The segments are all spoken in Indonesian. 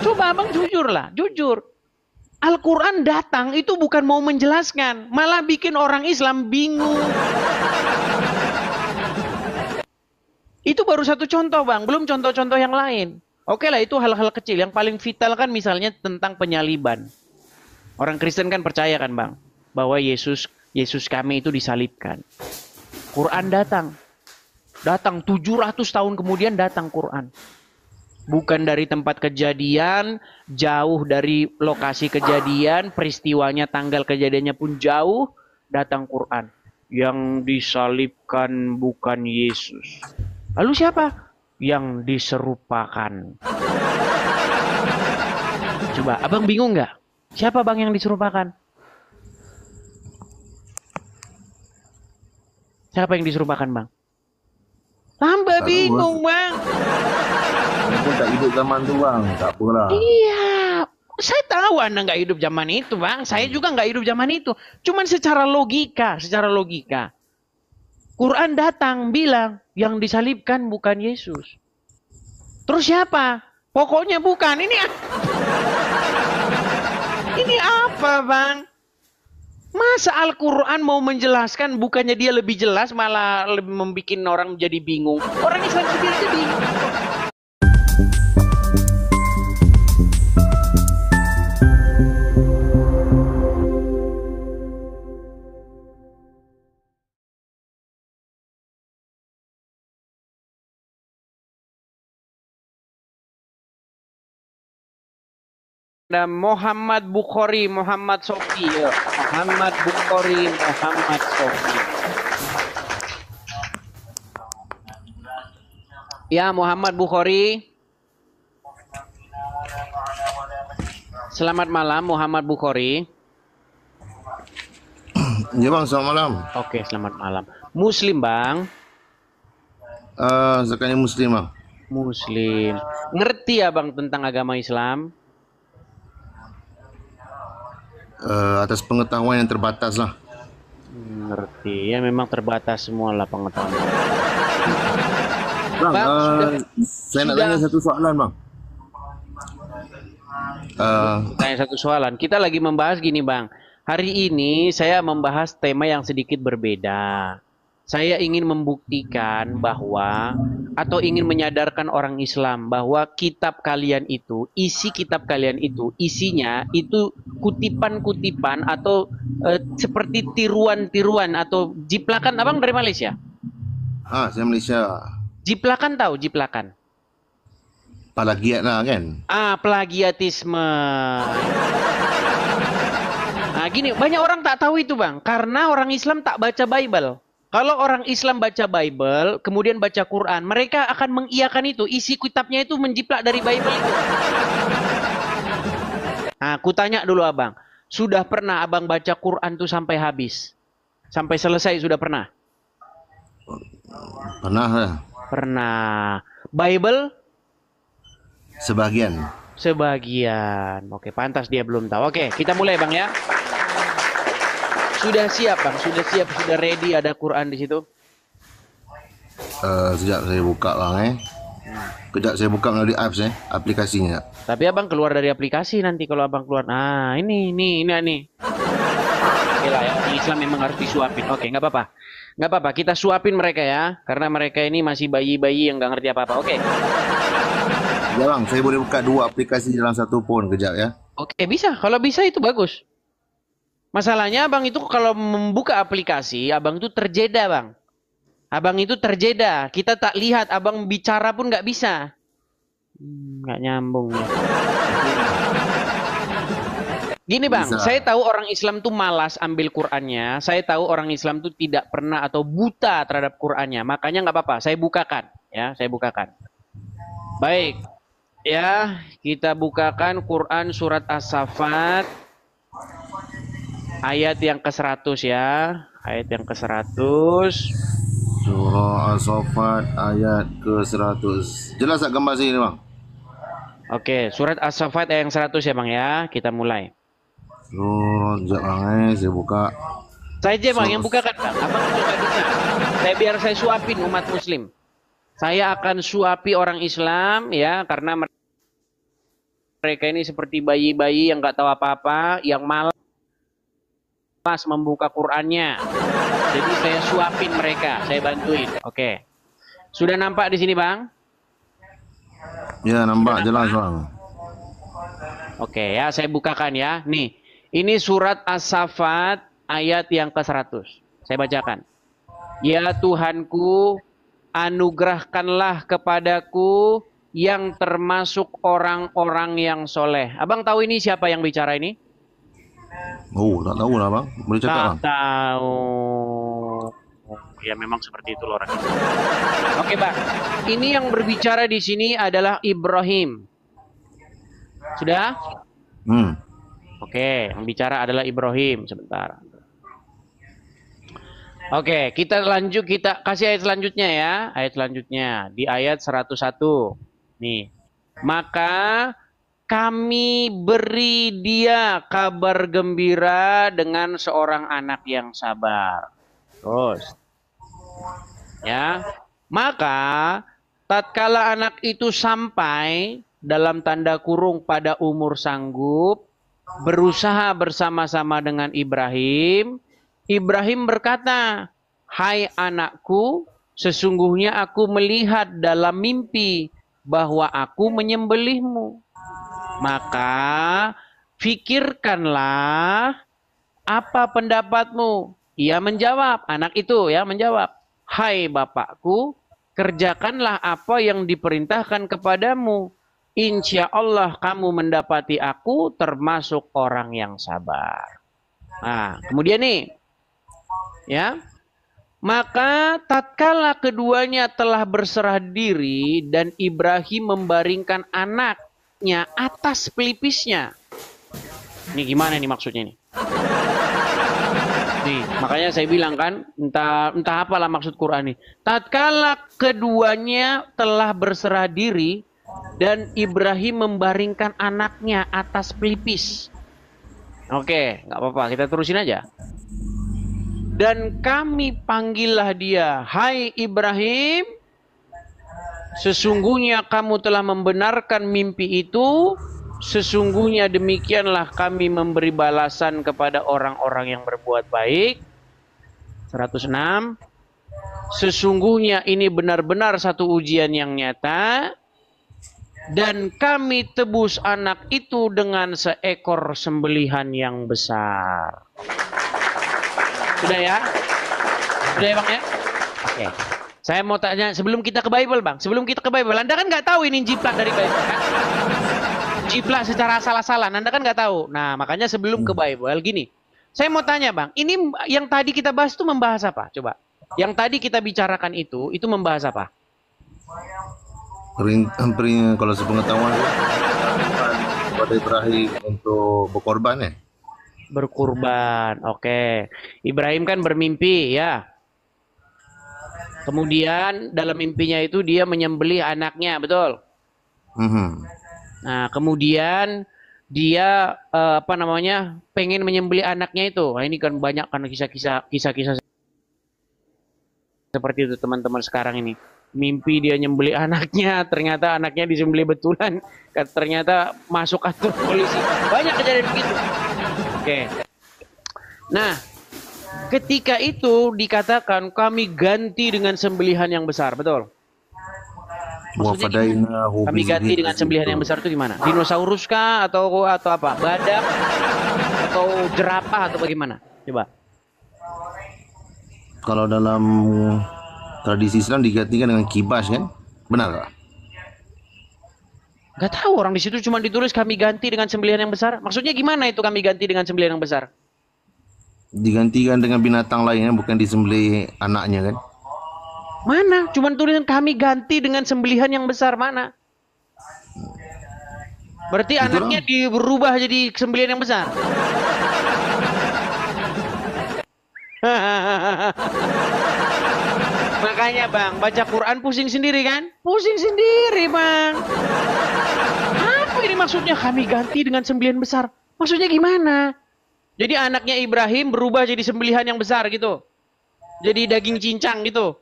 Coba abang jujur lah, jujur. Al-Quran datang itu bukan mau menjelaskan, malah bikin orang Islam bingung. Itu baru satu contoh bang, belum contoh-contoh yang lain. Oke lah, itu hal-hal kecil. Yang paling vital kan misalnya tentang penyaliban. Orang Kristen kan percaya kan bang, bahwa Yesus kami itu disalibkan. Quran datang 700 tahun kemudian datang Quran. Bukan dari tempat kejadian, jauh dari lokasi kejadian, peristiwanya, tanggal kejadiannya pun jauh, datang Quran. Yang disalibkan bukan Yesus. Lalu siapa? Yang diserupakan. Coba, abang bingung nggak? Siapa bang yang diserupakan? Siapa yang diserupakan bang? Tambah bingung bang. Aku tak hidup zaman tu bang, tak apalah. Iya, saya tahu anda nggak hidup zaman itu bang. Saya juga nggak hidup zaman itu. Cuman secara logika. Quran datang bilang yang disalibkan bukan Yesus. Terus siapa? Pokoknya bukan. Ini apa bang? Masa Al-Quran mau menjelaskan bukannya dia lebih jelas malah lebih membuat orang menjadi bingung. Orang Islam sendiri jadi bingung. Ada Muhammad Bukhari, Muhammad Sofi. Ya. Muhammad Bukhari, Muhammad Sofi. Ya, Muhammad Bukhari. Selamat malam, Muhammad Bukhari. Ya bang, selamat malam. Oke, selamat malam. Muslim bang. Zakatnya Muslim bang. Muslim. Ngerti ya bang tentang agama Islam? Atas pengetahuan yang terbatas lah. Ngerti ya, memang terbatas semua lah pengetahuan. Bang, saya nak tanya satu soalan bang. Tanya satu soalan. Kita lagi membahas gini bang. Hari ini saya membahas tema yang sedikit berbeda. Saya ingin membuktikan bahwa atau ingin menyadarkan orang Islam bahwa kitab kalian itu, isi kitab kalian itu, isinya itu kutipan-kutipan atau seperti tiruan-tiruan atau jiplakan. Abang dari Malaysia? Saya Malaysia. Jiplakan tahu jiplakan? Plagiat lah kan? Plagiatisme. Nah gini, banyak orang tak tahu itu bang, karena orang Islam tak baca Bible. Kalau orang Islam baca Bible, kemudian baca Quran, mereka akan mengiyakan itu. Isi kitabnya itu menjiplak dari Bible itu. Nah, aku tanya dulu abang. Sudah pernah abang baca Quran tuh sampai habis? Sampai selesai sudah pernah? Pernah lah. Pernah. Bible? Sebagian. Sebagian. Oke, pantas dia belum tahu. Oke, kita mulai bang ya. Sudah siap bang, sudah siap, sudah ready ada Quran di situ. Sejak saya buka bang Kejap saya buka melalui apps aplikasinya. Tapi abang keluar dari aplikasi nanti kalau abang keluar. Nah ini. Oke lah ya, Islam memang harus disuapin. Oke, nggak apa-apa. Nggak apa-apa, kita suapin mereka ya. Karena mereka ini masih bayi-bayi yang nggak ngerti apa-apa. Oke. Ya bang, saya boleh buka dua aplikasi dalam satu phone kejap ya. Oke, bisa. Kalau bisa itu bagus. Masalahnya abang itu kalau membuka aplikasi, abang itu terjeda bang. Abang itu terjeda. Kita tak lihat, abang bicara pun nggak bisa. Nggak nyambung ya. Gini bang, Bisa. saya tahu orang Islam tuh malas ambil Qurannya. Saya tahu orang Islam tuh tidak pernah atau buta terhadap Qurannya. Makanya nggak apa-apa, saya bukakan. Ya, saya bukakan. Baik. Ya, kita bukakan Quran surat As-Saffat. Ayat yang ke-100 ya. Ayat yang ke-100. Surah As-Saffat ayat ke-100. Jelas tak gambar sini bang? Oke, surat As-Saffat ayat yang 100 ya bang ya. Kita mulai. Surah, sekejap bang saya buka. Saya aja bang yang buka kan bang. Abang juga bisa. Biar saya suapin umat muslim. Saya akan suapi orang Islam ya. Karena mereka ini seperti bayi-bayi yang nggak tahu apa-apa, yang malas membuka Qur'annya. Jadi saya suapin mereka, saya bantuin. Oke. Sudah nampak di sini, Bang? Ya, nampak jelas, Bang. Oke, ya saya bukakan ya. Nih, ini surat As-Saffat ayat yang ke-100. Saya bacakan. Ya Tuhanku, anugerahkanlah kepadaku yang termasuk orang-orang yang soleh. Abang tahu ini siapa yang bicara ini? Oh, tak tahu lah, Bang. Boleh cakap, Tak Bang? tahu. Ya memang seperti itu orang. Oke, Bang. Ini yang berbicara di sini adalah Ibrahim. Sudah? Hmm. Oke, yang bicara adalah Ibrahim. Sebentar. Oke, kita lanjut, kita kasih ayat selanjutnya ya. Ayat selanjutnya di ayat 101. Nih. Maka kami beri dia kabar gembira dengan seorang anak yang sabar. Terus. Ya. Maka tatkala anak itu sampai dalam tanda kurung pada umur sanggup, berusaha bersama-sama dengan Ibrahim, Ibrahim berkata, "Hai anakku, sesungguhnya aku melihat dalam mimpi bahwa aku menyembelihmu. Maka fikirkanlah apa pendapatmu." Ia menjawab, anak itu ya menjawab, "Hai bapakku, kerjakanlah apa yang diperintahkan kepadamu. Insya Allah kamu mendapati aku termasuk orang yang sabar." Nah, kemudian nih, ya, maka tatkala keduanya telah berserah diri dan Ibrahim membaringkan anaknya atas pelipisnya. Ini gimana nih maksudnya nih? Nih, makanya saya bilang kan, entah apalah maksud Quran ini. Tatkala keduanya telah berserah diri dan Ibrahim membaringkan anaknya atas pelipis. Oke, nggak apa-apa, kita terusin aja. Dan kami panggillah dia, "Hai Ibrahim, sesungguhnya kamu telah membenarkan mimpi itu. Sesungguhnya demikianlah kami memberi balasan kepada orang-orang yang berbuat baik." 106. Sesungguhnya ini benar-benar satu ujian yang nyata. Dan kami tebus anak itu dengan seekor sembelihan yang besar. Sudah ya? Sudah ya Bang ya? Oke. Saya mau tanya sebelum kita ke Bible Bang. Sebelum kita ke Bible. Anda kan nggak tahu ini jiplak dari Bible kan? Jiplak secara asal-asalan. Anda kan nggak tahu. Nah makanya sebelum ke Bible gini. Saya mau tanya Bang. Ini yang tadi kita bahas itu membahas apa? Coba. Yang tadi kita bicarakan itu membahas apa? Kalau sepengetahuan pada Ibrahim untuk berkorban ya. Berkurban, oke. Ibrahim kan bermimpi ya. Kemudian dalam mimpinya itu dia menyembelih anaknya, betul? Nah, kemudian dia pengen menyembelih anaknya itu. Nah, ini kan banyak kan kisah-kisah seperti itu teman-teman sekarang ini. Mimpi dia nyembelih anaknya, ternyata anaknya disembelih betulan, ternyata masuk kantor polisi. Banyak kejadian begitu. Oke. Nah, ketika itu dikatakan kami ganti dengan sembelihan yang besar, betul? Maksudnya kami ganti dengan sembelihan yang besar itu gimana? Dinosaurus kah atau apa? Badak atau jerapah atau bagaimana? Coba. Kalau dalam tradisi Islam digantikan dengan kibas kan? Benar gak? Gak tahu, orang di situ cuma ditulis kami ganti dengan sembelihan yang besar. Maksudnya gimana itu kami ganti dengan sembelihan yang besar? Digantikan dengan binatang lain kan? Bukan disembelih anaknya kan? Mana? Cuma tulisan kami ganti dengan sembelihan yang besar, mana? Berarti itu anaknya dirubah jadi sembelihan yang besar. Makanya Bang, baca Quran pusing sendiri kan? Pusing sendiri Bang. Apa ini maksudnya kami ganti dengan sembelihan besar? Maksudnya gimana? Jadi anaknya Ibrahim berubah jadi sembelihan yang besar gitu. Jadi daging cincang gitu.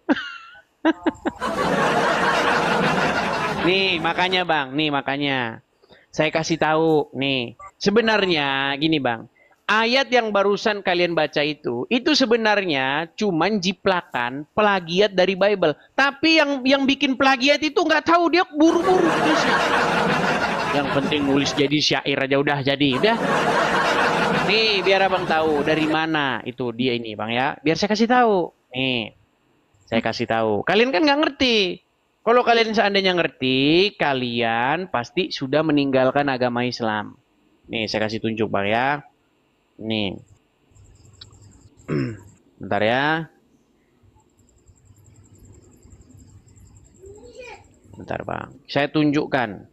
Nih makanya Bang, nih makanya. Saya kasih tahu nih. Sebenarnya gini Bang. Ayat yang barusan kalian baca itu sebenarnya cuman jiplakan plagiat dari Bible. Tapi yang bikin plagiat itu nggak tahu, dia buru-buru tulisnya. Yang penting nulis jadi syair aja udah jadi, udah. Nih biar abang tahu dari mana itu dia ini bang ya. Biar saya kasih tahu. Nih saya kasih tahu. Kalian kan nggak ngerti. Kalau kalian seandainya ngerti, kalian pasti sudah meninggalkan agama Islam. Nih saya kasih tunjuk bang ya. Nih. Bentar ya. Bentar bang. Saya tunjukkan.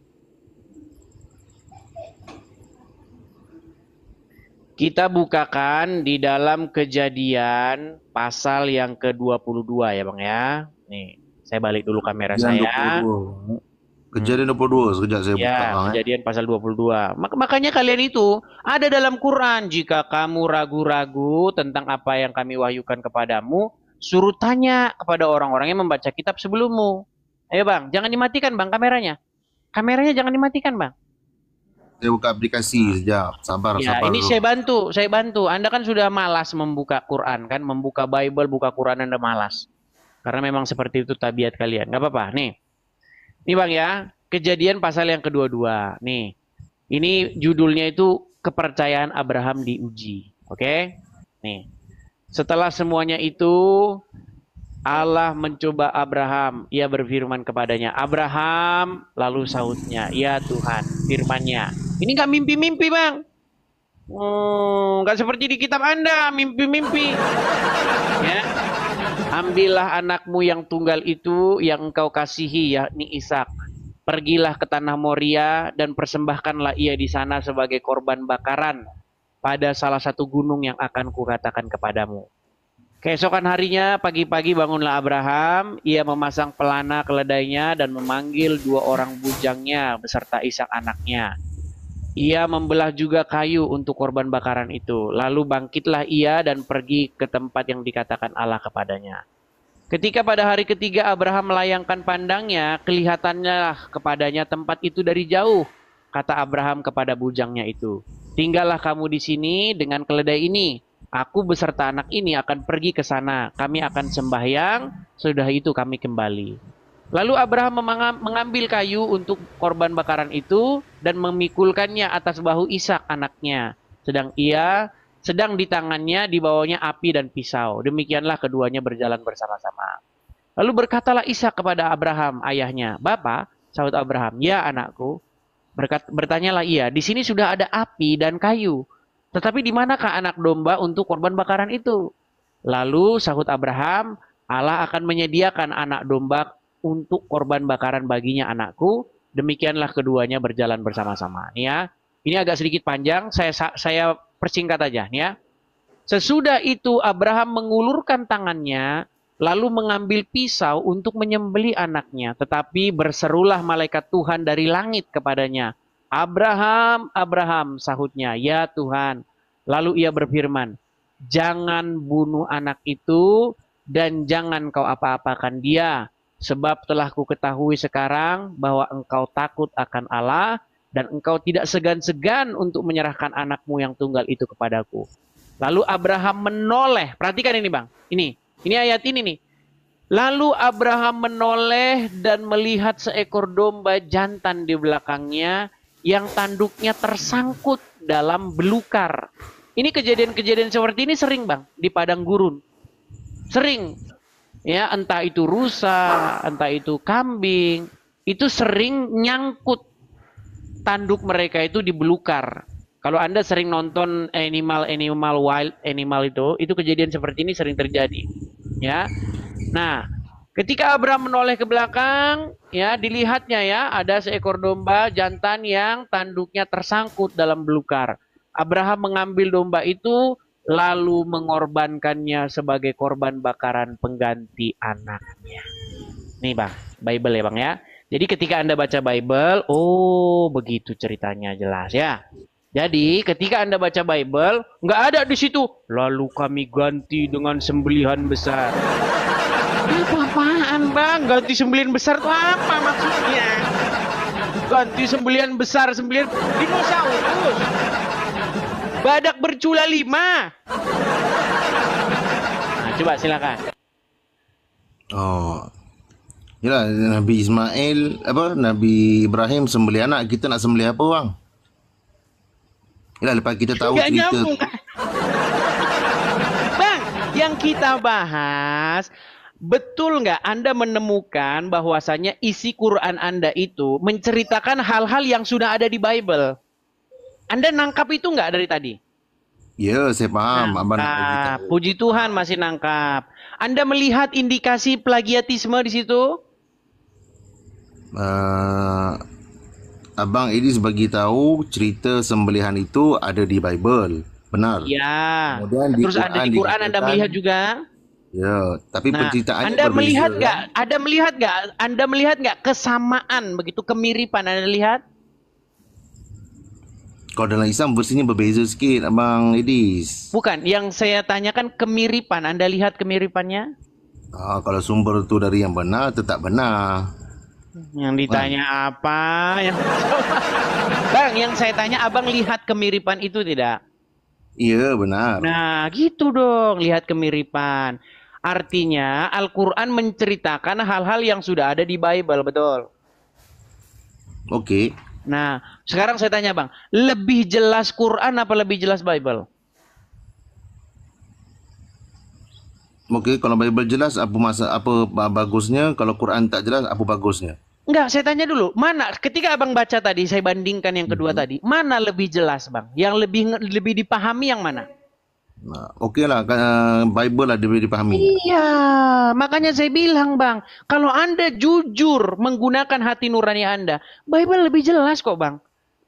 Kita bukakan di dalam Kejadian pasal yang ke-22 ya bang ya. Nih. Saya balik dulu kamera saya. 22. Kejadian 22, sekejap saya buka. Ya, Kejadian pasal 22. Makanya kalian itu ada dalam Quran. Jika kamu ragu-ragu tentang apa yang kami wahyukan kepadamu, suruh tanya kepada orang-orang yang membaca kitab sebelummu. Ayo bang, jangan dimatikan bang kameranya. Kameranya jangan dimatikan bang. Saya buka aplikasi sekejap. Sabar, Ya, sabar ini dulu. saya bantu. Anda kan sudah malas membuka Quran kan, membuka Bible, buka Quran Anda malas. Karena memang seperti itu tabiat kalian. Nggak apa-apa, nih. Nih bang ya, Kejadian pasal yang kedua-dua. Nih, ini judulnya itu kepercayaan Abraham diuji. Oke? Nih, setelah semuanya itu, Allah mencoba Abraham. Ia berfirman kepadanya, Abraham, lalu sahutnya, ya Tuhan, firmannya. Ini nggak mimpi-mimpi bang. Nggak seperti di kitab Anda, mimpi-mimpi. Ya. Ambillah anakmu yang tunggal itu yang engkau kasihi, yakni Ishak. Pergilah ke tanah Moria dan persembahkanlah ia di sana sebagai korban bakaran pada salah satu gunung yang akan kukatakan kepadamu. Keesokan harinya pagi-pagi bangunlah Abraham, ia memasang pelana keledainya dan memanggil 2 orang bujangnya beserta Ishak anaknya. Ia membelah juga kayu untuk korban bakaran itu. Lalu bangkitlah ia dan pergi ke tempat yang dikatakan Allah kepadanya. Ketika pada hari ketiga Abraham melayangkan pandangnya, kelihatannya kepadanya tempat itu dari jauh. Kata Abraham kepada bujangnya itu, tinggallah kamu di sini dengan keledai ini. Aku beserta anak ini akan pergi ke sana. Kami akan sembahyang, sudah itu kami kembali. Lalu Abraham mengambil kayu untuk korban bakaran itu dan memikulkannya atas bahu Ishak anaknya. Sedang di tangannya dibawanya api dan pisau. Demikianlah keduanya berjalan bersama-sama. Lalu berkatalah Ishak kepada Abraham ayahnya, Bapa, sahut Abraham, ya anakku. Bertanyalah ia, di sini sudah ada api dan kayu. Tetapi di manakah anak domba untuk korban bakaran itu? Lalu sahut Abraham, Allah akan menyediakan anak domba untuk korban bakaran baginya anakku. Demikianlah keduanya berjalan bersama-sama. Nih ya, ini agak sedikit panjang, saya persingkat aja nih ya. Sesudah itu Abraham mengulurkan tangannya lalu mengambil pisau untuk menyembelih anaknya. Tetapi berserulah malaikat Tuhan dari langit kepadanya. Abraham, Abraham, sahutnya, ya Tuhan. Lalu ia berfirman, jangan bunuh anak itu dan jangan kau apa-apakan dia. Sebab telah ku ketahui sekarang bahwa engkau takut akan Allah dan engkau tidak segan-segan untuk menyerahkan anakmu yang tunggal itu kepadaku. Lalu Abraham menoleh. Perhatikan ini bang. Ini ayat ini nih. Lalu Abraham menoleh dan melihat seekor domba jantan di belakangnya yang tanduknya tersangkut dalam belukar. Ini kejadian-kejadian seperti ini sering bang di padang gurun. Sering. Ya, entah itu rusa, entah itu kambing. Itu sering nyangkut tanduk mereka itu di belukar. Kalau Anda sering nonton wild animal itu kejadian seperti ini sering terjadi. Ya. Nah, ketika Abraham menoleh ke belakang, ya dilihatnya ya ada seekor domba jantan yang tanduknya tersangkut dalam belukar. Abraham mengambil domba itu lalu mengorbankannya sebagai korban bakaran pengganti anaknya. Nih Bang, Bible ya Bang ya. Jadi ketika Anda baca Bible, oh begitu ceritanya jelas ya. Jadi ketika Anda baca Bible, nggak ada di situ. Lalu kami ganti dengan sembelihan besar. Apa-apaan Bang? Ganti sembelihan besar itu apa maksudnya? Ganti sembelihan besar, sembelihan dinosaurus. Badak bercula 5. Nah, coba silakan. Oh. Yalah, Nabi Ismail, Nabi Ibrahim sembelih anak, kita nak sembelih apa bang? Yalah, lepas kita tahu Nggak cerita. nyambung. Bang, yang kita bahas, betul nggak Anda menemukan bahwasanya isi Quran Anda itu menceritakan hal-hal yang sudah ada di Bible? Anda nangkap itu nggak dari tadi? Ya, saya paham. Abang nak bagi Nangkap. tahu. Puji Tuhan masih nangkap. Anda melihat indikasi plagiatisme di situ? Abang Idris bagi tahu cerita sembelihan itu ada di Bible. Benar. Ya. Kemudian di Terus ada di Quran Anda dikatakan- melihat juga? Ya, tapi Nah, penceritaannya Anda berbeza. melihat kan? nggak? Anda melihat nggak kesamaan begitu kemiripan Anda lihat? Kalau dalam Islam versinya berbeza sikit, Abang Idris. Bukan, yang saya tanyakan kemiripan. Anda lihat kemiripannya? Kalau sumber tu dari yang benar, tetap benar. Yang ditanya apa? Bang, yang saya tanya, abang lihat kemiripan itu tidak? Iya, benar. Nah, gitu dong, lihat kemiripan. Artinya, Al-Quran menceritakan hal-hal yang sudah ada di Bible, betul? Okey. Nah, sekarang saya tanya bang, lebih jelas Quran apa lebih jelas Bible? Okey, kalau Bible jelas apa bagusnya, kalau Quran tak jelas apa bagusnya? Enggak, saya tanya dulu, mana ketika abang baca tadi, saya bandingkan yang kedua tadi, mana lebih jelas bang? Yang lebih dipahami yang mana? Nah, okeylah, Bible lah dia dipahami. Iya, makanya saya bilang bang, kalau Anda jujur menggunakan hati nurani Anda, Bible lebih jelas kok bang.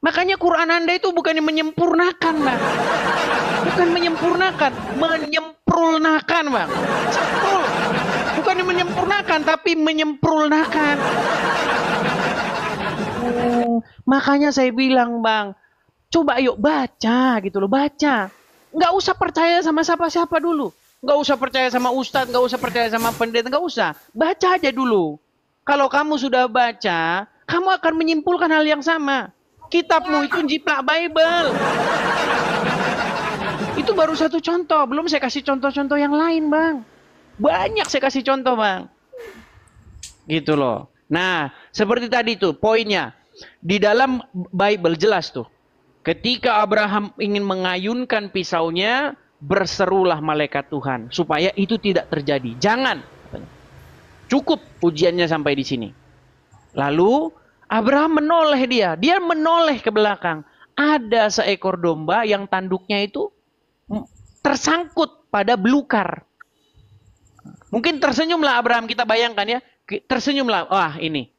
Makanya Quran Anda itu bukan menyempurnakan bang. Bukan menyempurnakan, menyempurnakan bang. Semprul. Bukan menyempurnakan, tapi menyempurnakan. Makanya saya bilang bang, coba yuk baca gitu loh, baca. Nggak usah percaya sama siapa-siapa dulu. Nggak usah percaya sama ustadz, nggak usah percaya sama pendeta, nggak usah. Baca aja dulu. Kalau kamu sudah baca, kamu akan menyimpulkan hal yang sama. Kitabmu itu jiplak Bible. Itu baru satu contoh. Belum saya kasih contoh-contoh yang lain, Bang. Banyak saya kasih contoh, Bang. Gitu loh. Nah, seperti tadi tuh poinnya. Di dalam Bible jelas tuh. Ketika Abraham ingin mengayunkan pisaunya, berserulah malaikat Tuhan. Supaya itu tidak terjadi. Jangan. Cukup ujiannya sampai di sini. Lalu Abraham menoleh dia. Dia menoleh ke belakang. Ada seekor domba yang tanduknya itu tersangkut pada belukar. Mungkin tersenyumlah Abraham, kita bayangkan ya. Tersenyumlah, wah ini.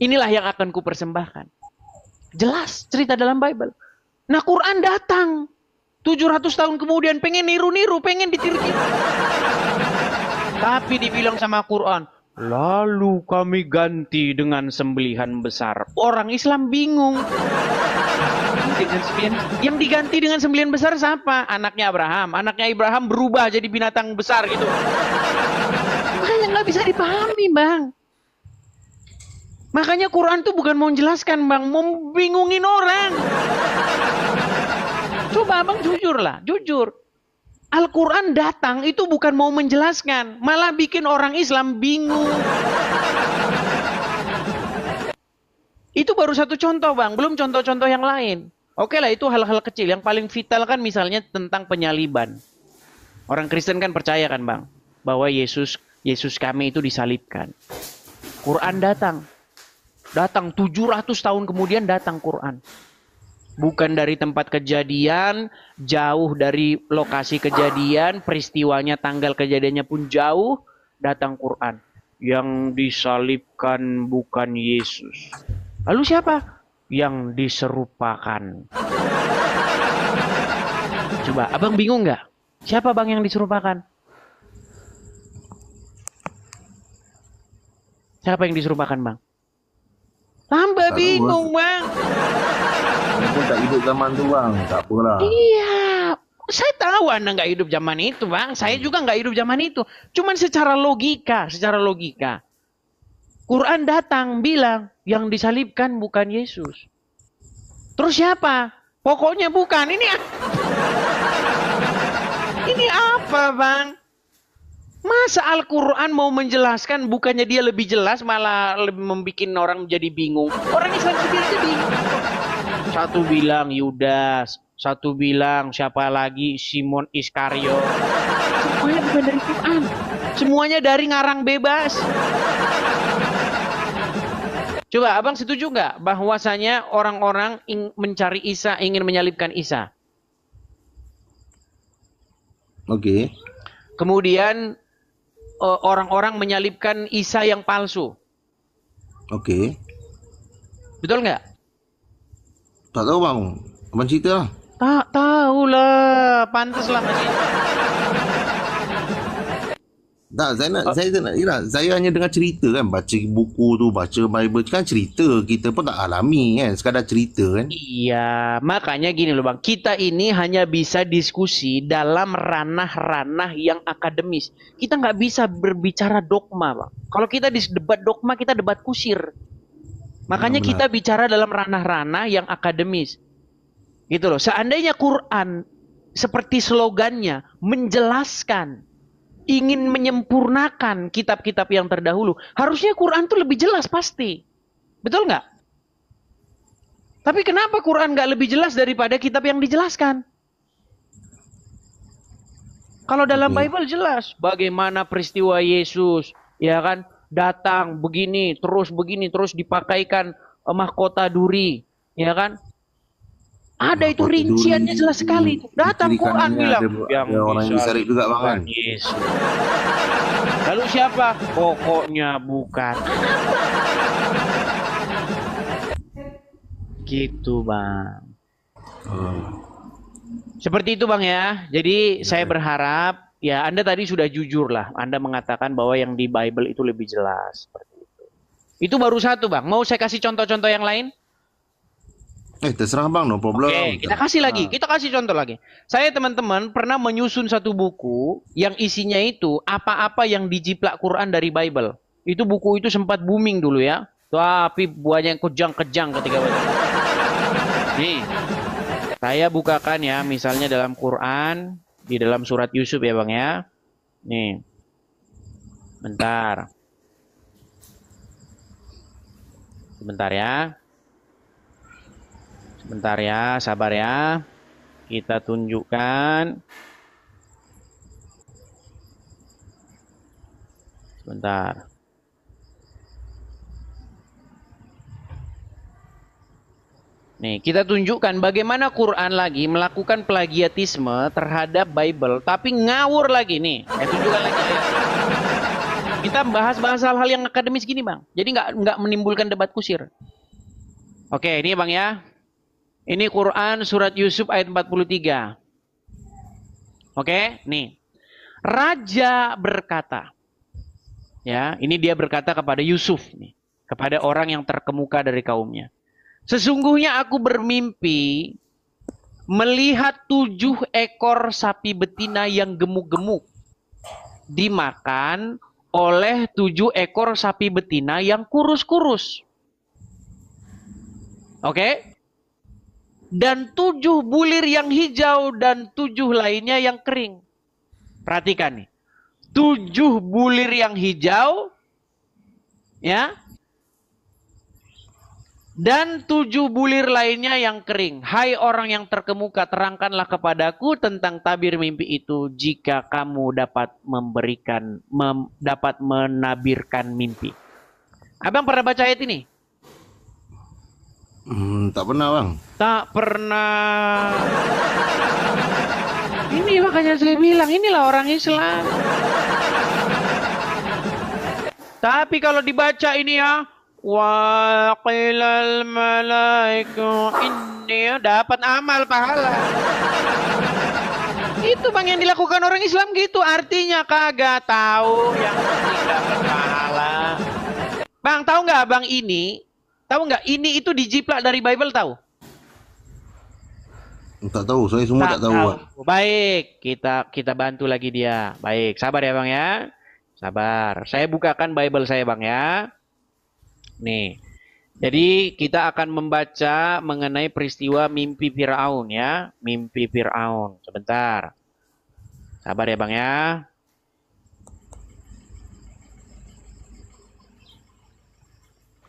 Inilah yang akan kupersembahkan. Jelas cerita dalam Bible. Nah Quran datang. 700 tahun kemudian pengen niru-niru, pengen ditiru-tiru. Tapi dibilang sama Quran, lalu kami ganti dengan sembelihan besar. Orang Islam bingung. Yang diganti dengan sembelihan besar siapa? Anaknya Abraham. Anaknya Abraham berubah jadi binatang besar gitu. Makanya nggak bisa dipahami, Bang. Makanya Quran tuh bukan mau menjelaskan, Bang. Mau bingungin orang. Coba Abang jujur lah, jujur. Al-Quran datang itu bukan mau menjelaskan, malah bikin orang Islam bingung. Itu baru satu contoh bang, belum contoh-contoh yang lain. Oke lah, itu hal-hal kecil. Yang paling vital kan misalnya tentang penyaliban. Orang Kristen kan percaya kan bang, bahwa Yesus kami itu disalibkan. Quran datang 700 tahun kemudian datang Quran. Bukan dari tempat kejadian, jauh dari lokasi kejadian, peristiwanya, tanggal kejadiannya pun jauh, datang Quran. Yang disalibkan bukan Yesus. Lalu siapa? Yang diserupakan. Coba, abang bingung nggak? Siapa bang yang diserupakan? Siapa yang diserupakan bang? Tambah bingung bang. Aku tak hidup zaman tu bang, tak apalah. Iya, saya tahu Anda nggak hidup zaman itu, Bang. Saya juga nggak hidup zaman itu. Cuman secara logika. Quran datang bilang yang disalibkan bukan Yesus. Terus siapa? Pokoknya bukan. Ini apa, Bang? Masa Al-Quran mau menjelaskan, bukannya dia lebih jelas, malah lebih membuat orang menjadi bingung. Orang Islam sendiri aja bingung. Satu bilang Yudas, satu bilang siapa lagi, Simon Iskariot. Semuanya bukan dari Quran. Semuanya dari ngarang bebas. Coba abang setuju nggak bahwasanya orang-orang mencari Isa, ingin menyalibkan Isa? Oke. Kemudian orang-orang menyalibkan Isa yang palsu. Oke. Betul nggak? Tak tahu bang. Abang cerita lah. Tak tahu lah, pantas lah masih. Tak, saya hanya dengar cerita kan, baca buku tu, baca Bible kan cerita, kita pun tak alami kan, sekadar cerita kan. Iya, makanya gini loh Bang, kita ini hanya bisa diskusi dalam ranah-ranah yang akademis. Kita nggak bisa berbicara dogma, Bang. Kalau kita debat dogma, kita debat kusir. Makanya kita bicara dalam ranah-ranah yang akademis. Gitu loh. Seandainya Quran seperti slogannya menjelaskan, ingin menyempurnakan kitab-kitab yang terdahulu, harusnya Quran tuh lebih jelas pasti. Betul nggak? Tapi kenapa Quran nggak lebih jelas daripada kitab yang dijelaskan? Kalau dalam Bible jelas bagaimana peristiwa Yesus, ya kan, datang begini, terus dipakaikan mahkota duri, ya kan? Ada itu rinciannya jelas sekali. Datang Quran bilang yang orang yang disalib juga bang kan. Yesus. Lalu siapa? Pokoknya bukan. Gitu bang. Seperti itu bang ya. Jadi saya berharap ya Anda tadi sudah jujur lah. Anda mengatakan bahwa yang di Bible itu lebih jelas. Seperti itu. Itu baru satu bang. Mau saya kasih contoh-contoh yang lain? Terserah bang, no problem. Oke, kita kasih lagi. Kita kasih contoh lagi. Saya teman-teman pernah menyusun satu buku yang isinya itu apa-apa yang dijiplak Quran dari Bible. Itu buku itu sempat booming dulu ya. Tapi banyak kejang-kejang ketika baca. Nih, saya bukakan ya, misalnya dalam Quran, di dalam surat Yusuf ya bang ya. Nih, bentar. Sebentar ya. Sebentar ya, sabar ya. Kita tunjukkan. Sebentar. Nih, kita tunjukkan bagaimana Quran lagi melakukan plagiatisme terhadap Bible, tapi ngawur lagi nih. Saya tunjukkan lagi ya. Kita bahas-bahas hal-hal yang akademis gini, Bang. Jadi nggak menimbulkan debat kusir. Oke, ini Bang ya. Ini Quran surat Yusuf ayat 43. Oke, nih. Raja berkata. Ya, ini dia berkata kepada Yusuf nih, kepada orang yang terkemuka dari kaumnya. Sesungguhnya aku bermimpi melihat 7 ekor sapi betina yang gemuk-gemuk dimakan oleh 7 ekor sapi betina yang kurus-kurus. Oke? Dan 7 bulir yang hijau dan 7 lainnya yang kering. Perhatikan nih. 7 bulir yang hijau, ya, dan 7 bulir lainnya yang kering. Hai orang yang terkemuka, terangkanlah kepadaku tentang tabir mimpi itu, jika kamu dapat dapat menabirkan mimpi. Abang pernah baca ayat ini? Tak pernah bang. Tak pernah. Ini makanya saya bilang, inilah orang Islam. Tapi kalau dibaca ini ya, wa qilal malaiku inni, dapat amal pahala. Itu bang yang dilakukan orang Islam gitu, artinya kagak tahu yang penting dapat pahala. Bang tahu nggak bang ini? Tahu nggak ini itu dijiplak dari Bible tahu? Tak tahu, saya semua tak tahu. Baik, kita bantu lagi dia. Baik, sabar ya bang ya. Sabar. Saya bukakan Bible saya bang ya. Nih. Jadi kita akan membaca mengenai peristiwa mimpi Firaun ya. Mimpi Firaun. Sebentar. Sabar ya Bang ya.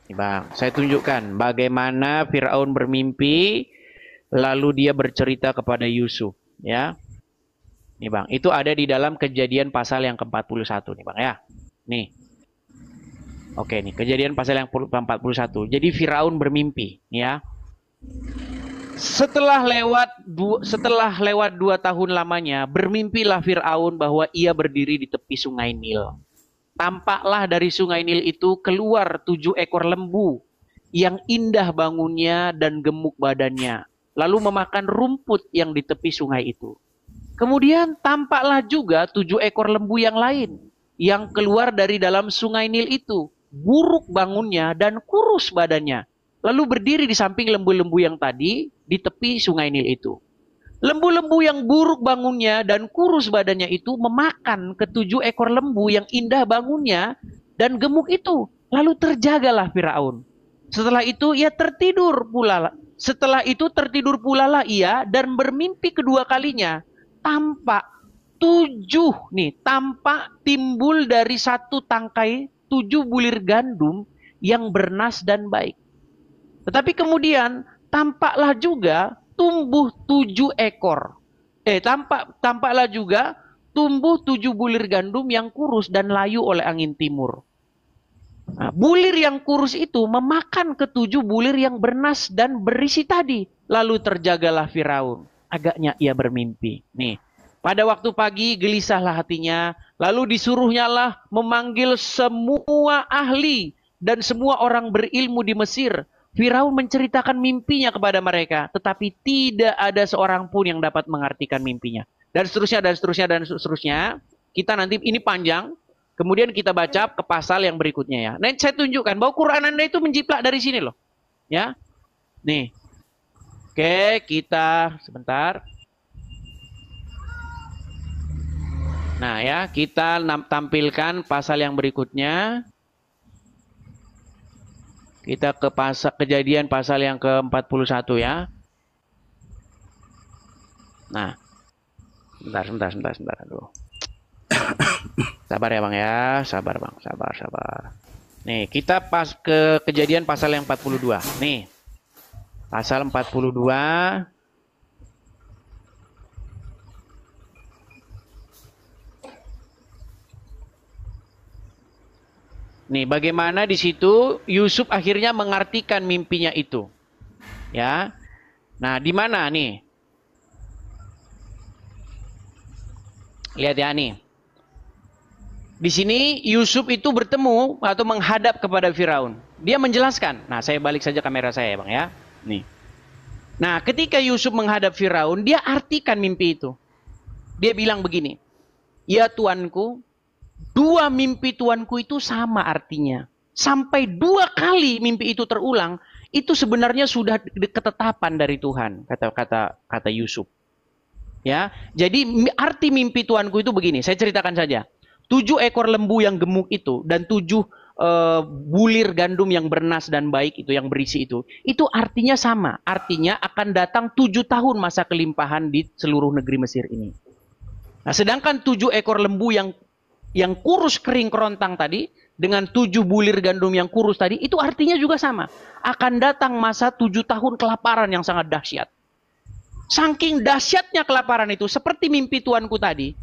Nih Bang, saya tunjukkan bagaimana Firaun bermimpi lalu dia bercerita kepada Yusuf ya. Nih Bang, itu ada di dalam Kejadian pasal yang ke-41 nih Bang ya. Nih. Oke nih, Kejadian pasal yang ke-41. Jadi Firaun bermimpi ya. Setelah lewat 2 tahun lamanya, bermimpilah Firaun bahwa ia berdiri di tepi sungai Nil. Tampaklah dari sungai Nil itu keluar 7 ekor lembu yang indah bangunnya dan gemuk badannya, lalu memakan rumput yang di tepi sungai itu. Kemudian tampaklah juga 7 ekor lembu yang lain yang keluar dari dalam sungai Nil itu, buruk bangunnya dan kurus badannya, lalu berdiri di samping lembu-lembu yang tadi di tepi sungai Nil itu. Lembu-lembu yang buruk bangunnya dan kurus badannya itu memakan ke-7 ekor lembu yang indah bangunnya dan gemuk itu. Lalu terjagalah Firaun. Setelah itu tertidur pula lah ia dan bermimpi kedua kalinya. Tampak timbul dari satu tangkai 7 bulir gandum yang bernas dan baik. Tetapi kemudian tampaklah juga tumbuh 7 ekor. Tampaklah juga tumbuh 7 bulir gandum yang kurus dan layu oleh angin timur. Nah, bulir yang kurus itu memakan ke-7 bulir yang bernas dan berisi tadi. Lalu terjagalah Firaun. Agaknya ia bermimpi. Nih, pada waktu pagi gelisahlah hatinya. Lalu disuruhnyalah memanggil semua ahli dan semua orang berilmu di Mesir. Firaun menceritakan mimpinya kepada mereka, tetapi tidak ada seorang pun yang dapat mengartikan mimpinya. Dan seterusnya, dan seterusnya, dan seterusnya. Kita nanti, ini panjang, kemudian kita baca ke pasal yang berikutnya ya. Nah, saya tunjukkan bahwa Quran Anda itu menjiplak dari sini loh. Ya, nih. Oke, kita sebentar. Nah ya, kita tampilkan pasal yang berikutnya. Kita ke Kejadian pasal yang ke-41 ya. Nah. Sebentar. Aduh. Sabar ya Bang ya. Sabar Bang. Sabar. Nih, kita pas ke Kejadian pasal yang 42. Nih. Pasal 42. Nih, bagaimana di situ Yusuf akhirnya mengartikan mimpinya itu. Ya. Nah, di mana nih? Lihat ya nih. Di sini Yusuf itu bertemu atau menghadap kepada Firaun. Dia menjelaskan. Nah, saya balik saja kamera saya, Bang ya. Nih. Nah, ketika Yusuf menghadap Firaun, dia artikan mimpi itu. Dia bilang begini. Ya Tuanku, 2 mimpi tuanku itu sama artinya. Sampai 2 kali mimpi itu terulang, itu sebenarnya sudah ketetapan dari Tuhan, kata Yusuf. Ya, jadi arti mimpi tuanku itu begini, saya ceritakan saja. 7 ekor lembu yang gemuk itu dan 7 bulir gandum yang bernas dan baik itu, yang berisi itu artinya sama. Artinya akan datang 7 tahun masa kelimpahan di seluruh negeri Mesir ini. Nah, sedangkan 7 ekor lembu yang kurus kering kerontang tadi, dengan 7 bulir gandum yang kurus tadi, itu artinya juga sama. Akan datang masa 7 tahun kelaparan yang sangat dahsyat. Saking dahsyatnya kelaparan itu, seperti mimpi tuanku tadi,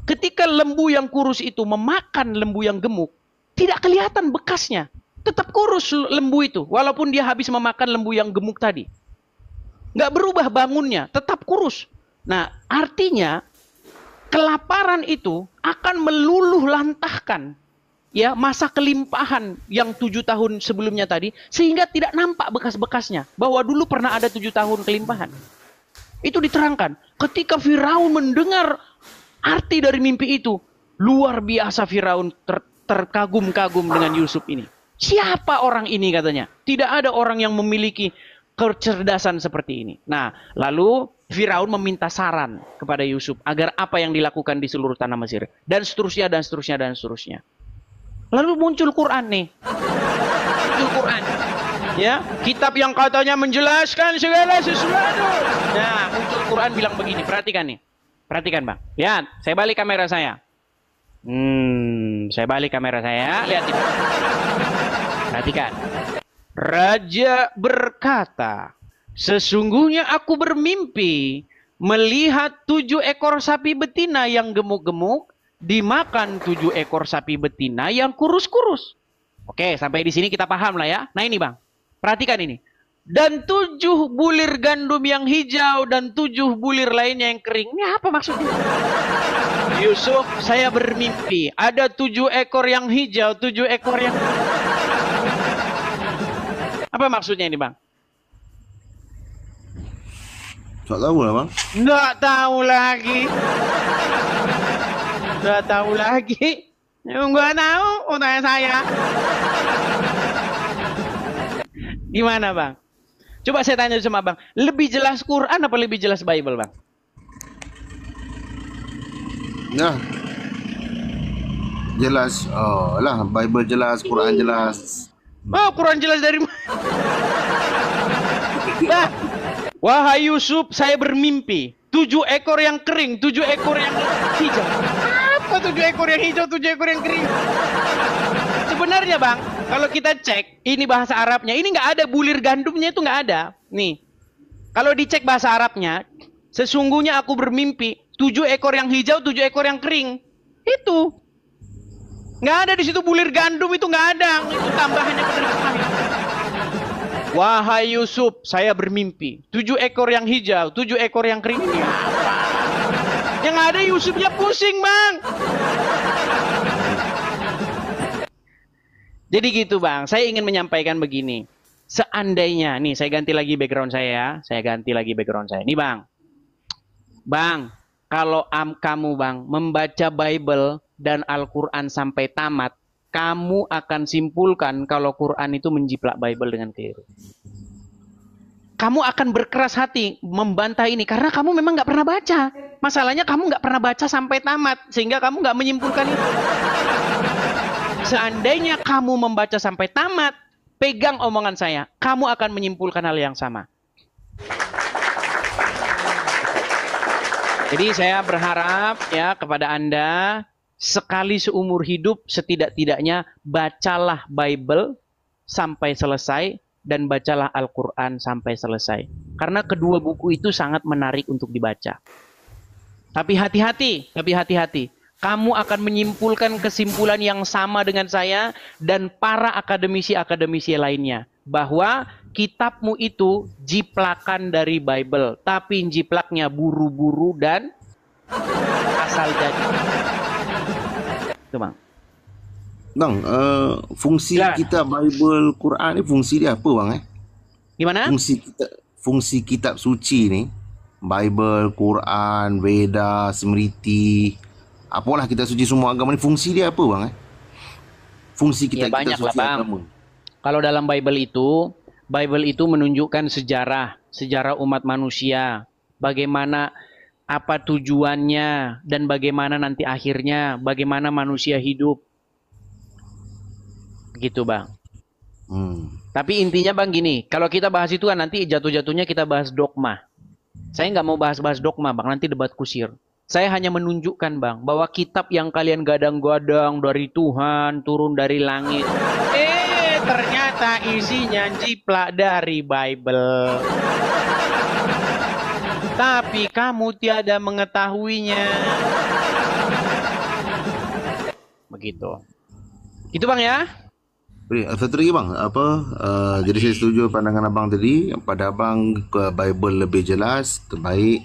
ketika lembu yang kurus itu memakan lembu yang gemuk, tidak kelihatan bekasnya. Tetap kurus lembu itu, walaupun dia habis memakan lembu yang gemuk tadi. Nggak berubah bangunnya, tetap kurus. Nah, artinya, kelaparan itu akan meluluh lantahkan ya masa kelimpahan yang 7 tahun sebelumnya tadi, sehingga tidak nampak bekas-bekasnya bahwa dulu pernah ada 7 tahun kelimpahan. Itu diterangkan ketika Firaun mendengar arti dari mimpi itu. Luar biasa Firaun terkagum-kagum dengan Yusuf ini. Siapa orang ini katanya? Tidak ada orang yang memiliki kecerdasan seperti ini. Nah, lalu Firaun meminta saran kepada Yusuf agar apa yang dilakukan di seluruh tanah Mesir. Dan seterusnya, dan seterusnya, dan seterusnya. Lalu muncul Quran nih. muncul Quran. Ya, kitab yang katanya menjelaskan segala sesuatu. Nah, muncul Quran bilang begini. Perhatikan nih. Perhatikan, Bang. Lihat, saya balik kamera saya. Saya balik kamera saya. Lihat ini. Perhatikan. Raja berkata, sesungguhnya aku bermimpi melihat 7 ekor sapi betina yang gemuk-gemuk dimakan 7 ekor sapi betina yang kurus-kurus. Oke, sampai di sini kita paham lah ya. Nah ini Bang, perhatikan ini. Dan 7 bulir gandum yang hijau dan 7 bulir lainnya yang kering. Ini apa maksudnya? Yusuf, saya bermimpi ada 7 ekor yang hijau, 7 ekor yang... Apa maksudnya ini Bang? Tak tahu lah, Bang. Nggak tahu lagi. Nggak tahu lagi. Nggak tahu, tanya saya. Gimana Bang? Coba saya tanya sama Bang. Lebih jelas Quran apa lebih jelas Bible Bang? Nah, jelas. Oh lah, Bible jelas, Quran jelas. Oh, Quran jelas dari mana? Bang, wahai Yusuf, saya bermimpi 7 ekor yang kering, 7 ekor yang hijau. Apa 7 ekor yang hijau, 7 ekor yang kering? Sebenarnya Bang, kalau kita cek, ini bahasa Arabnya, ini nggak ada bulir gandumnya, itu nggak ada. Nih, kalau dicek bahasa Arabnya, sesungguhnya aku bermimpi 7 ekor yang hijau, 7 ekor yang kering. Itu. Nggak ada di situ bulir gandum, itu nggak ada. Itu tambahannya penerjemahan. Wahai Yusuf, saya bermimpi 7 ekor yang hijau, 7 ekor yang kering. Ini apa? Yang ada Yusufnya pusing Bang. Jadi gitu Bang, saya ingin menyampaikan begini. Seandainya, nih saya ganti lagi background saya ya. Saya ganti lagi background saya. Nih Bang. Bang, kalau kamu Bang membaca Bible dan Al-Quran sampai tamat, kamu akan simpulkan kalau Quran itu menjiplak Bible dengan keliru. Kamu akan berkeras hati membantah ini karena kamu memang nggak pernah baca. Masalahnya kamu nggak pernah baca sampai tamat sehingga kamu nggak menyimpulkan itu. Seandainya kamu membaca sampai tamat, pegang omongan saya, kamu akan menyimpulkan hal yang sama. Jadi saya berharap ya kepada Anda, sekali seumur hidup setidak-tidaknya bacalah Bible sampai selesai dan bacalah Al-Quran sampai selesai. Karena kedua buku itu sangat menarik untuk dibaca. Tapi hati-hati. Kamu akan menyimpulkan kesimpulan yang sama dengan saya dan para akademisi-akademisi lainnya. Bahwa kitabmu itu jiplakan dari Bible. Tapi jiplaknya buru-buru dan asal jadi. Itu Bang. Bang, fungsi kita Bible, Quran ni fungsi dia apa Bang? Gimana? Fungsi kitab suci ni, Bible, Quran, Veda, Smriti, apalah kitab suci semua agama ni, fungsi dia apa Bang? Fungsi Ya, kitab suci Bang. agama. Kalau dalam Bible itu menunjukkan sejarah umat manusia, bagaimana apa tujuannya dan bagaimana nanti akhirnya, bagaimana manusia hidup. Gitu Bang. Tapi intinya Bang gini, kalau kita bahas itu kan nanti jatuh-jatuhnya kita bahas dogma. Saya nggak mau bahas-bahas dogma Bang, nanti debat kusir. Saya hanya menunjukkan Bang, bahwa kitab yang kalian gadang-gadang dari Tuhan, turun dari langit. Ternyata isinya jiplak dari Bible. Tapi kamu tiada mengetahuinya. Begitu. Itu Bang ya. Satu lagi Bang, jadi saya setuju pandangan Abang tadi. Pada Abang ke Bible lebih jelas, terbaik.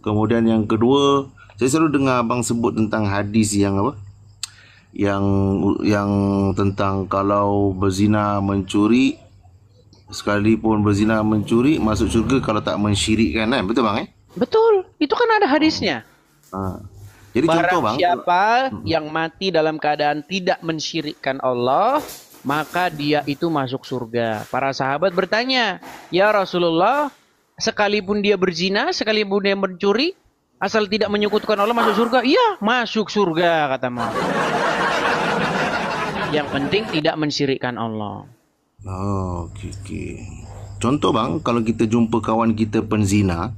Kemudian yang kedua, saya selalu dengar Abang sebut tentang hadis yang apa? Yang tentang kalau berzina mencuri, sekalipun berzina mencuri masuk syurga kalau tak mensyirikkan, kan? Betul Bang? Betul, itu kan ada hadisnya. Jadi Barang contoh Bang, siapa yang mati dalam keadaan tidak mensyirikkan Allah, maka dia itu masuk surga. Para sahabat bertanya, ya Rasulullah, sekalipun dia berzina, sekalipun dia mencuri, asal tidak menyekutukan Allah masuk surga? Iya, masuk surga kata Muhammad. Yang penting tidak mensyirikkan Allah. Oh, okey, okey. Contoh bang, kalau kita jumpa kawan kita penzina,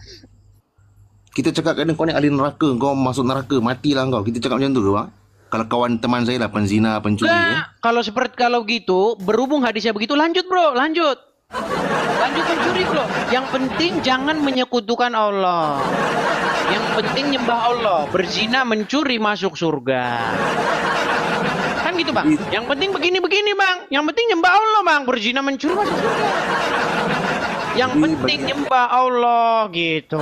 kita cakap kadang kau ni ahli neraka, kau masuk neraka, matilah kau. Kita cakap macam tu ke bang? Kalau kawan teman saya lah penzina, pencuri kan. Enggak, kalau gitu, berhubung hadisnya begitu, lanjut bro, lanjut. Lanjut mencuri bro. Yang penting jangan menyekutukan Allah. Yang penting nyembah Allah. Berzina, mencuri, masuk surga. Kan gitu bang. Yang penting begini-begini bang. Yang penting nyembah Allah bang. Berzina, mencuri, masuk surga. Yang Jadi penting nyembah Allah gitu.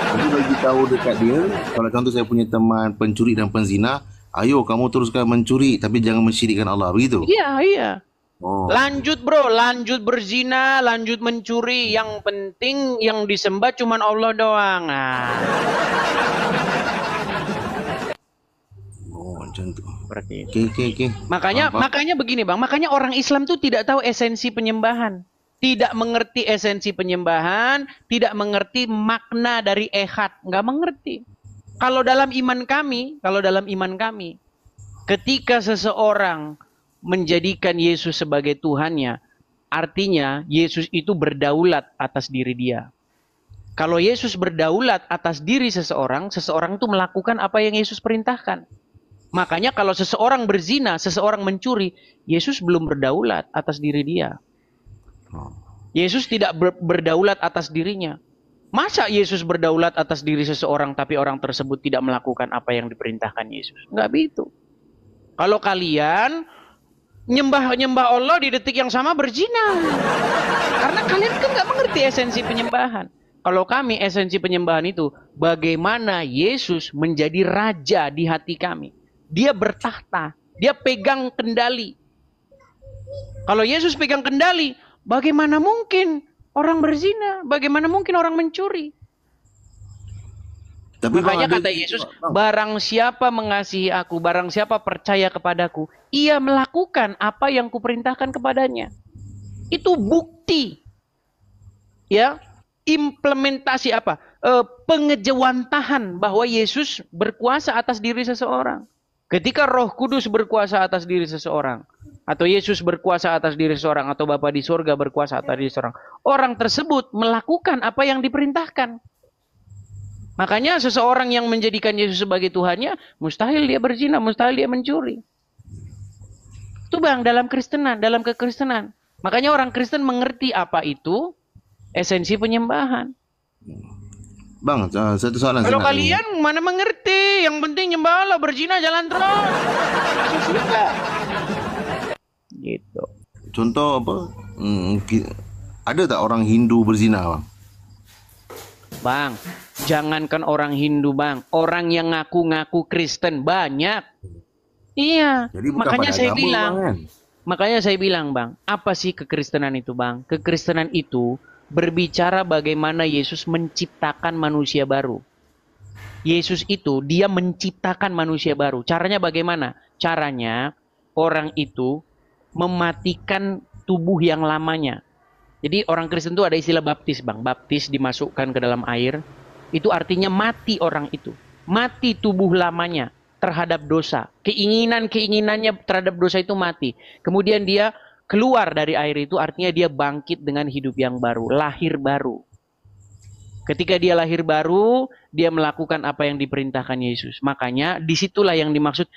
Jadi bagi tahu dekat dia, kalau contoh saya punya teman pencuri dan penzina, ayo kamu teruskan mencuri tapi jangan mensyirikkan Allah, begitu. Iya, iya. Oh. Lanjut bro, lanjut berzina, lanjut mencuri. Yang penting yang disembah cuman Allah doang. Nah, Oh, macam tu. seperti itu. Okey, okey, okey. Makanya begini bang, makanya orang Islam tuh tidak tahu esensi penyembahan. Tidak mengerti esensi penyembahan, tidak mengerti makna dari ehad, nggak mengerti. Kalau dalam iman kami, ketika seseorang menjadikan Yesus sebagai Tuhannya, artinya Yesus itu berdaulat atas diri dia. Kalau Yesus berdaulat atas diri seseorang, seseorang itu melakukan apa yang Yesus perintahkan. Makanya kalau seseorang berzina, seseorang mencuri, Yesus belum berdaulat atas diri dia. Yesus tidak berdaulat atas dirinya. Masa Yesus berdaulat atas diri seseorang tapi orang tersebut tidak melakukan apa yang diperintahkan Yesus? Enggak begitu. Kalau kalian nyembah Allah di detik yang sama berzina. Karena kalian kan nggak mengerti esensi penyembahan. Kalau kami esensi penyembahan itu bagaimana Yesus menjadi raja di hati kami. Dia bertahta, dia pegang kendali. Kalau Yesus pegang kendali, bagaimana mungkin orang berzina? Bagaimana mungkin orang mencuri? Tapi Makanya bang, kata Yesus, barang siapa mengasihi aku, barang siapa percaya kepadaku, ia melakukan apa yang kuperintahkan kepadanya. Itu bukti. Ya, implementasi apa? Pengejawantahan bahwa Yesus berkuasa atas diri seseorang. Ketika Roh Kudus berkuasa atas diri seseorang, atau Yesus berkuasa atas diri seseorang, atau Bapa di surga berkuasa atas diri seseorang, orang tersebut melakukan apa yang diperintahkan. Makanya seseorang yang menjadikan Yesus sebagai Tuhannya, mustahil dia berzina, mustahil dia mencuri. Itu bang, dalam Kristenan, dalam kekristenan. Makanya orang Kristen mengerti apa itu esensi penyembahan. Bang, satu soalan Kalau saya nak tanya. kalian mana mengerti, yang penting nyembah Allah, berzina jalan terus. Suka. Gitu. Contoh apa? Ada tak orang Hindu berzina bang? Bang, jangankan orang Hindu bang, orang yang ngaku-ngaku Kristen banyak. Iya, Jadi bukan makanya pada saya agama, bilang, bang, kan? makanya saya bilang bang, apa sih kekristenan itu bang? Kekristenan itu berbicara bagaimana Yesus menciptakan manusia baru. Yesus itu dia menciptakan manusia baru. Caranya bagaimana? Caranya orang itu mematikan tubuh yang lamanya. Jadi orang Kristen itu ada istilah baptis bang. Baptis dimasukkan ke dalam air. Itu artinya mati orang itu. Mati tubuh lamanya terhadap dosa. Keinginannya terhadap dosa itu mati. Kemudian dia keluar dari air itu artinya dia bangkit dengan hidup yang baru. Lahir baru. Ketika dia lahir baru, dia melakukan apa yang diperintahkan Yesus. Makanya disitulah yang dimaksud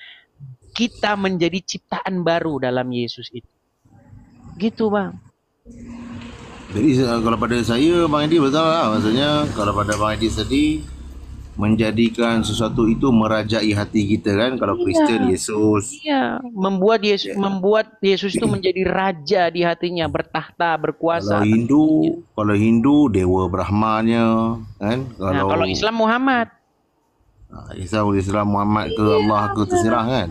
kita menjadi ciptaan baru dalam Yesus itu. Gitu bang. Jadi kalau pada saya Bang Edi betul lah. Maksudnya kalau pada Bang Edi sedih, menjadikan sesuatu itu merajai hati kita kan. Kalau Kristen, Yesus. Iya, membuat Yesus itu menjadi raja di hatinya, bertahta, berkuasa. Kalau Hindu Dewa Brahmanya kan. Kalau Islam Muhammad. Islam Muhammad ke Allah ke terserah kan.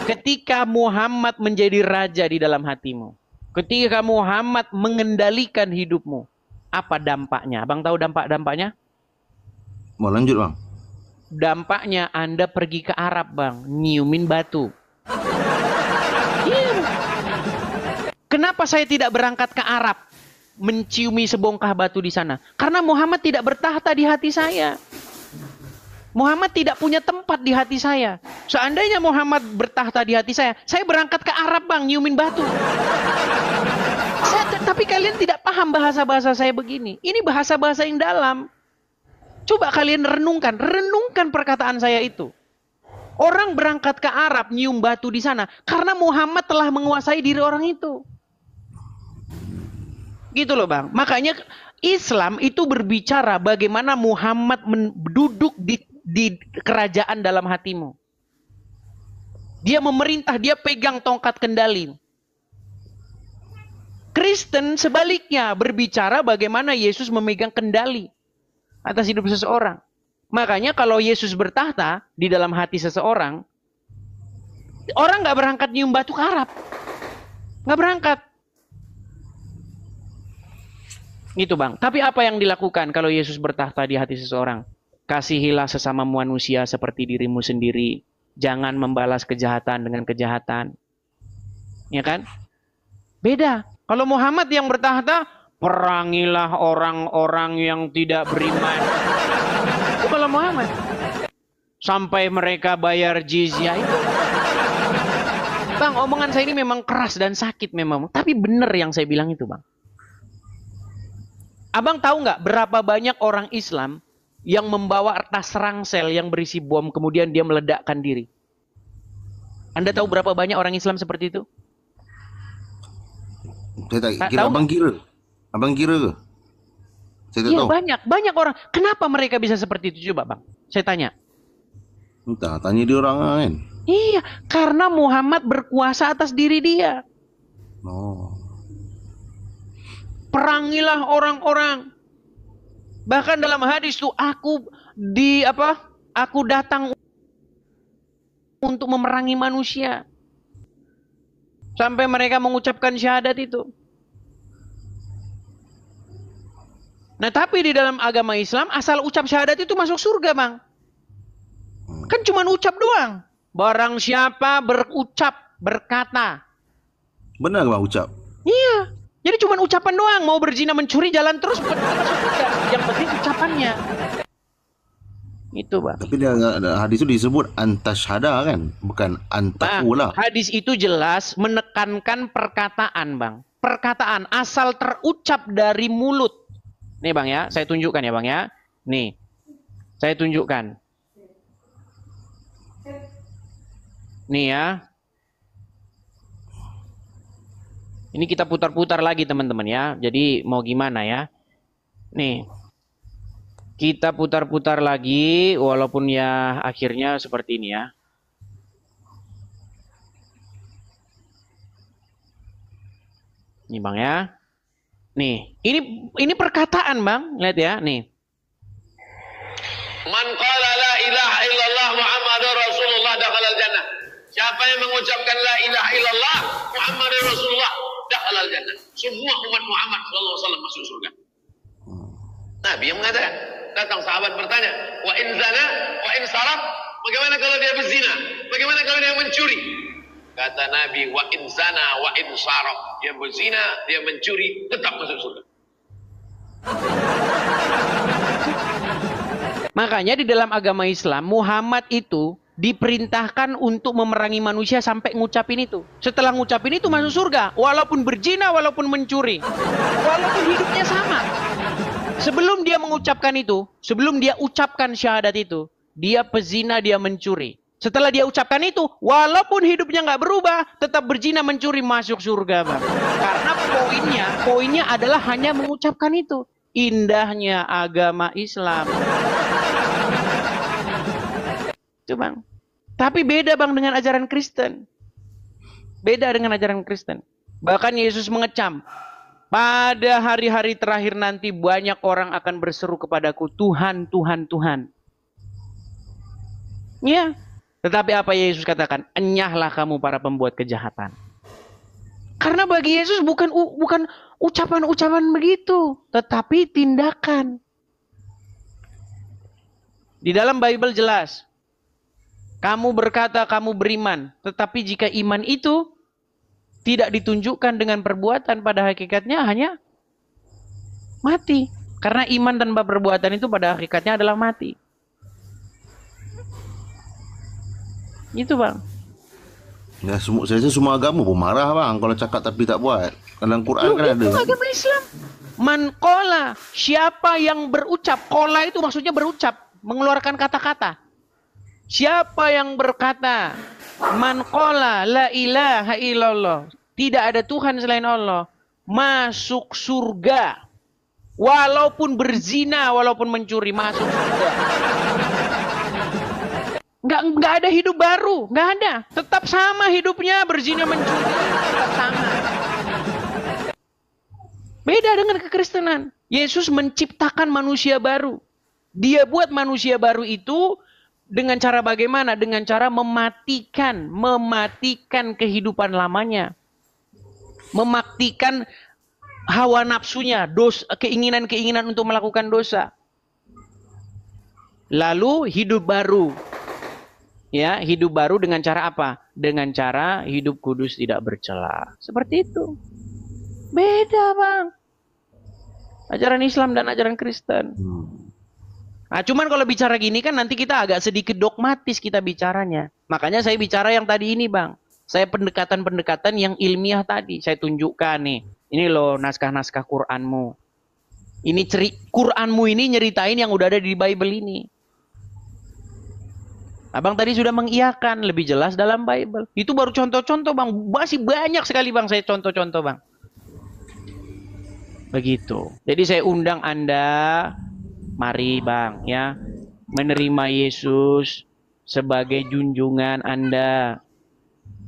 Ketika Muhammad menjadi raja di dalam hatimu, ketika Muhammad mengendalikan hidupmu, apa dampaknya? Abang tahu dampaknya? Mau lanjut bang? Dampaknya Anda pergi ke Arab bang, nyiumin batu. Iya. Kenapa saya tidak berangkat ke Arab, menciumi sebongkah batu di sana? Karena Muhammad tidak bertahta di hati saya. Muhammad tidak punya tempat di hati saya. Seandainya Muhammad bertahta di hati saya berangkat ke Arab bang, nyiumin batu. Tapi kalian tidak paham bahasa-bahasa saya begini. Ini bahasa-bahasa yang dalam. Coba kalian renungkan perkataan saya itu. Orang berangkat ke Arab, nyium batu di sana, karena Muhammad telah menguasai diri orang itu. Gitu loh bang. Makanya Islam itu berbicara bagaimana Muhammad duduk di kerajaan dalam hatimu. Dia memerintah, dia pegang tongkat kendali. Kristen sebaliknya berbicara bagaimana Yesus memegang kendali atas hidup seseorang. Makanya kalau Yesus bertahta di dalam hati seseorang, orang nggak berangkat nyium batu ke Arab. Nggak berangkat. Gitu bang. Tapi apa yang dilakukan kalau Yesus bertahta di hati seseorang? Kasihilah sesama manusia seperti dirimu sendiri. Jangan membalas kejahatan dengan kejahatan. Ya kan? Beda. Kalau Muhammad yang bertahta, perangilah orang-orang yang tidak beriman. Itu kalau Muhammad. Sampai mereka bayar jizyah itu. Bang, omongan saya ini memang keras dan sakit memang. Tapi benar yang saya bilang itu bang. Abang tahu nggak berapa banyak orang Islam yang membawa tas ransel yang berisi bom kemudian dia meledakkan diri? Anda tahu berapa banyak orang Islam seperti itu? Saya tak kira abang kira. Abang kira ke? Saya tak Iya, tahu. banyak orang. Kenapa mereka bisa seperti itu coba bang? Saya tanya. Entah, tanya dia orang kan. Iya, karena Muhammad berkuasa atas diri dia. Oh. Perangilah orang-orang. Bahkan dalam hadis tuh aku datang untuk memerangi manusia. Sampai mereka mengucapkan syahadat itu. Nah, tapi di dalam agama Islam asal ucap syahadat itu masuk surga, Bang. Kan cuma ucap doang. Barang siapa berkata. Benar ke bang ucap? Iya. Jadi cuma ucapan doang. Mau berzina mencuri jalan terus masuk surga. Yang penting ucapannya. Itu bang. Tapi hadis itu disebut antasyhada kan, bukan antakula. Hadis itu jelas menekankan perkataan bang. Perkataan asal terucap dari mulut. Nih bang ya, saya tunjukkan ya bang ya. Nih, saya tunjukkan. Nih ya. Ini kita putar-putar lagi teman-teman ya. Jadi mau gimana ya. Nih. Kita putar-putar lagi, walaupun ya akhirnya seperti ini ya. Ini bang ya. Nih, ini perkataan bang, lihat ya, nih. Man qala la ilaha illallah Muhammadur Rasulullah dakhalal jannah. Siapa yang mengucapkan la ilaha illallah Muhammadur Rasulullah dakhalal jannah. Semua umat Muhammad sallallahu alaihi wasallam masuk surga. Nabi yang mengatakan. Datang sahabat bertanya, wa in zana, wa in saraf, bagaimana kalau dia berzina? Bagaimana kalau dia mencuri? Kata Nabi, wa in zana, wa in saraf, dia berzina, dia mencuri, tetap masuk surga. Makanya di dalam agama Islam, Muhammad itu diperintahkan untuk memerangi manusia sampai ngucapin itu. Setelah ngucapin itu masuk surga, walaupun berzina, walaupun mencuri, walaupun hidupnya sama. Sebelum dia mengucapkan itu, sebelum dia ucapkan syahadat itu, dia pezina, dia mencuri. Setelah dia ucapkan itu, walaupun hidupnya nggak berubah, tetap berzina, mencuri, masuk surga, bang. Karena poinnya adalah hanya mengucapkan itu. Indahnya agama Islam. Itu bang. Tapi beda bang dengan ajaran Kristen. Beda dengan ajaran Kristen. Bahkan Yesus mengecam. Pada hari-hari terakhir nanti banyak orang akan berseru kepadaku, Tuhan, Tuhan, Tuhan. Ya, tetapi apa Yesus katakan? Enyahlah kamu para pembuat kejahatan. Karena bagi Yesus bukan ucapan-ucapan begitu, tetapi tindakan. Di dalam Bible jelas, kamu berkata kamu beriman, tetapi jika iman itu tidak ditunjukkan dengan perbuatan, pada hakikatnya hanya mati. Karena iman tanpa perbuatan itu pada hakikatnya adalah mati. Itu bang. Ya, saya rasa semua agama pun marah bang kalau cakap tapi tak buat. Dalam Quran Loh, kan ada. itu agama Islam. Man qala, siapa yang berucap, qala itu maksudnya berucap, mengeluarkan kata-kata. Siapa yang berkata, man qala la ilaha illallah, tidak ada Tuhan selain Allah, masuk surga. Walaupun berzina, walaupun mencuri, masuk surga. Nggak ada hidup baru, nggak ada. Tetap sama hidupnya, berzina, mencuri, tetap sama. Beda dengan kekristenan. Yesus menciptakan manusia baru. Dia buat manusia baru itu dengan cara bagaimana? Dengan cara mematikan kehidupan lamanya. Mematikan hawa nafsunya, keinginan-keinginan untuk melakukan dosa. Lalu hidup baru. Ya, hidup baru dengan cara apa? Dengan cara hidup kudus tidak bercela. Seperti itu. Beda, Bang. Ajaran Islam dan ajaran Kristen. Nah, cuman kalau bicara gini kan nanti kita agak sedikit dogmatis kita bicaranya. Makanya saya bicara yang tadi ini, Bang. Saya pendekatan-pendekatan yang ilmiah tadi. Saya tunjukkan nih. Ini loh naskah-naskah Qur'anmu. Ini Qur'anmu ini nyeritain yang udah ada di Bible ini. Abang tadi sudah mengiyakan lebih jelas dalam Bible. Itu baru contoh-contoh, Bang. Masih banyak sekali, Bang, saya contoh-contoh, Bang. Begitu. Jadi saya undang Anda, mari Bang, ya, menerima Yesus sebagai junjungan Anda,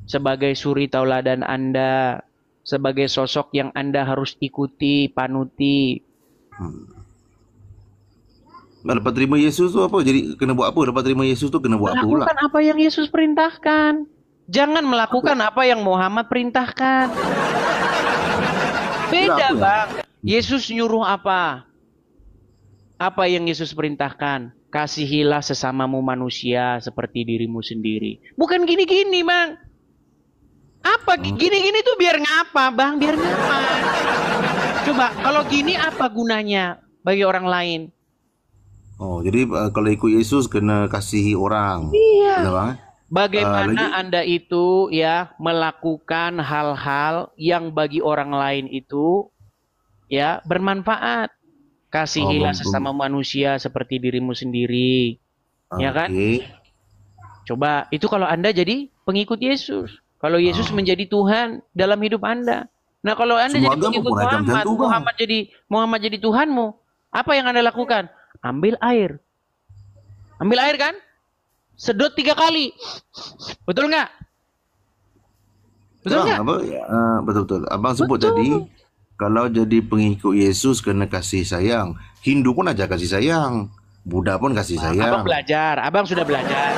sebagai suri tauladan Anda, sebagai sosok yang Anda harus ikuti, panuti. Lepas terima Yesus tu apa? Jadi kena buat apa? Lepas terima Yesus tu kena buat apa pula? Lakukan apa yang Yesus perintahkan. Jangan melakukan apa yang Muhammad perintahkan. Beda, Bang. Yesus nyuruh apa? Apa yang Yesus perintahkan? Kasihilah sesamamu manusia seperti dirimu sendiri. Bukan gini-gini, Bang. Apa gini-gini tuh biar ngapa, Bang? Biar ngapa? Coba, kalau gini apa gunanya bagi orang lain? Oh, jadi kalau ikut Yesus kena kasihi orang. Iya. Betul, Bang? Bagaimana Anda itu ya melakukan hal-hal yang bagi orang lain itu ya bermanfaat. Kasihilah sesama manusia seperti dirimu sendiri. Ya kan? Coba itu kalau Anda jadi pengikut Yesus. Kalau Yesus menjadi Tuhan dalam hidup Anda. Nah, kalau Anda Semua jadi pengikut Muhammad jadi Tuhanmu, apa yang Anda lakukan? Ambil air. Ambil air kan? Sedot 3 kali. Betul nggak? Betul nggak? Betul-betul. Abang sebut tadi, kalau jadi pengikut Yesus kena kasih sayang. Hindu pun aja kasih sayang. Buddha pun kasih sayang. Abang belajar. Abang sudah belajar.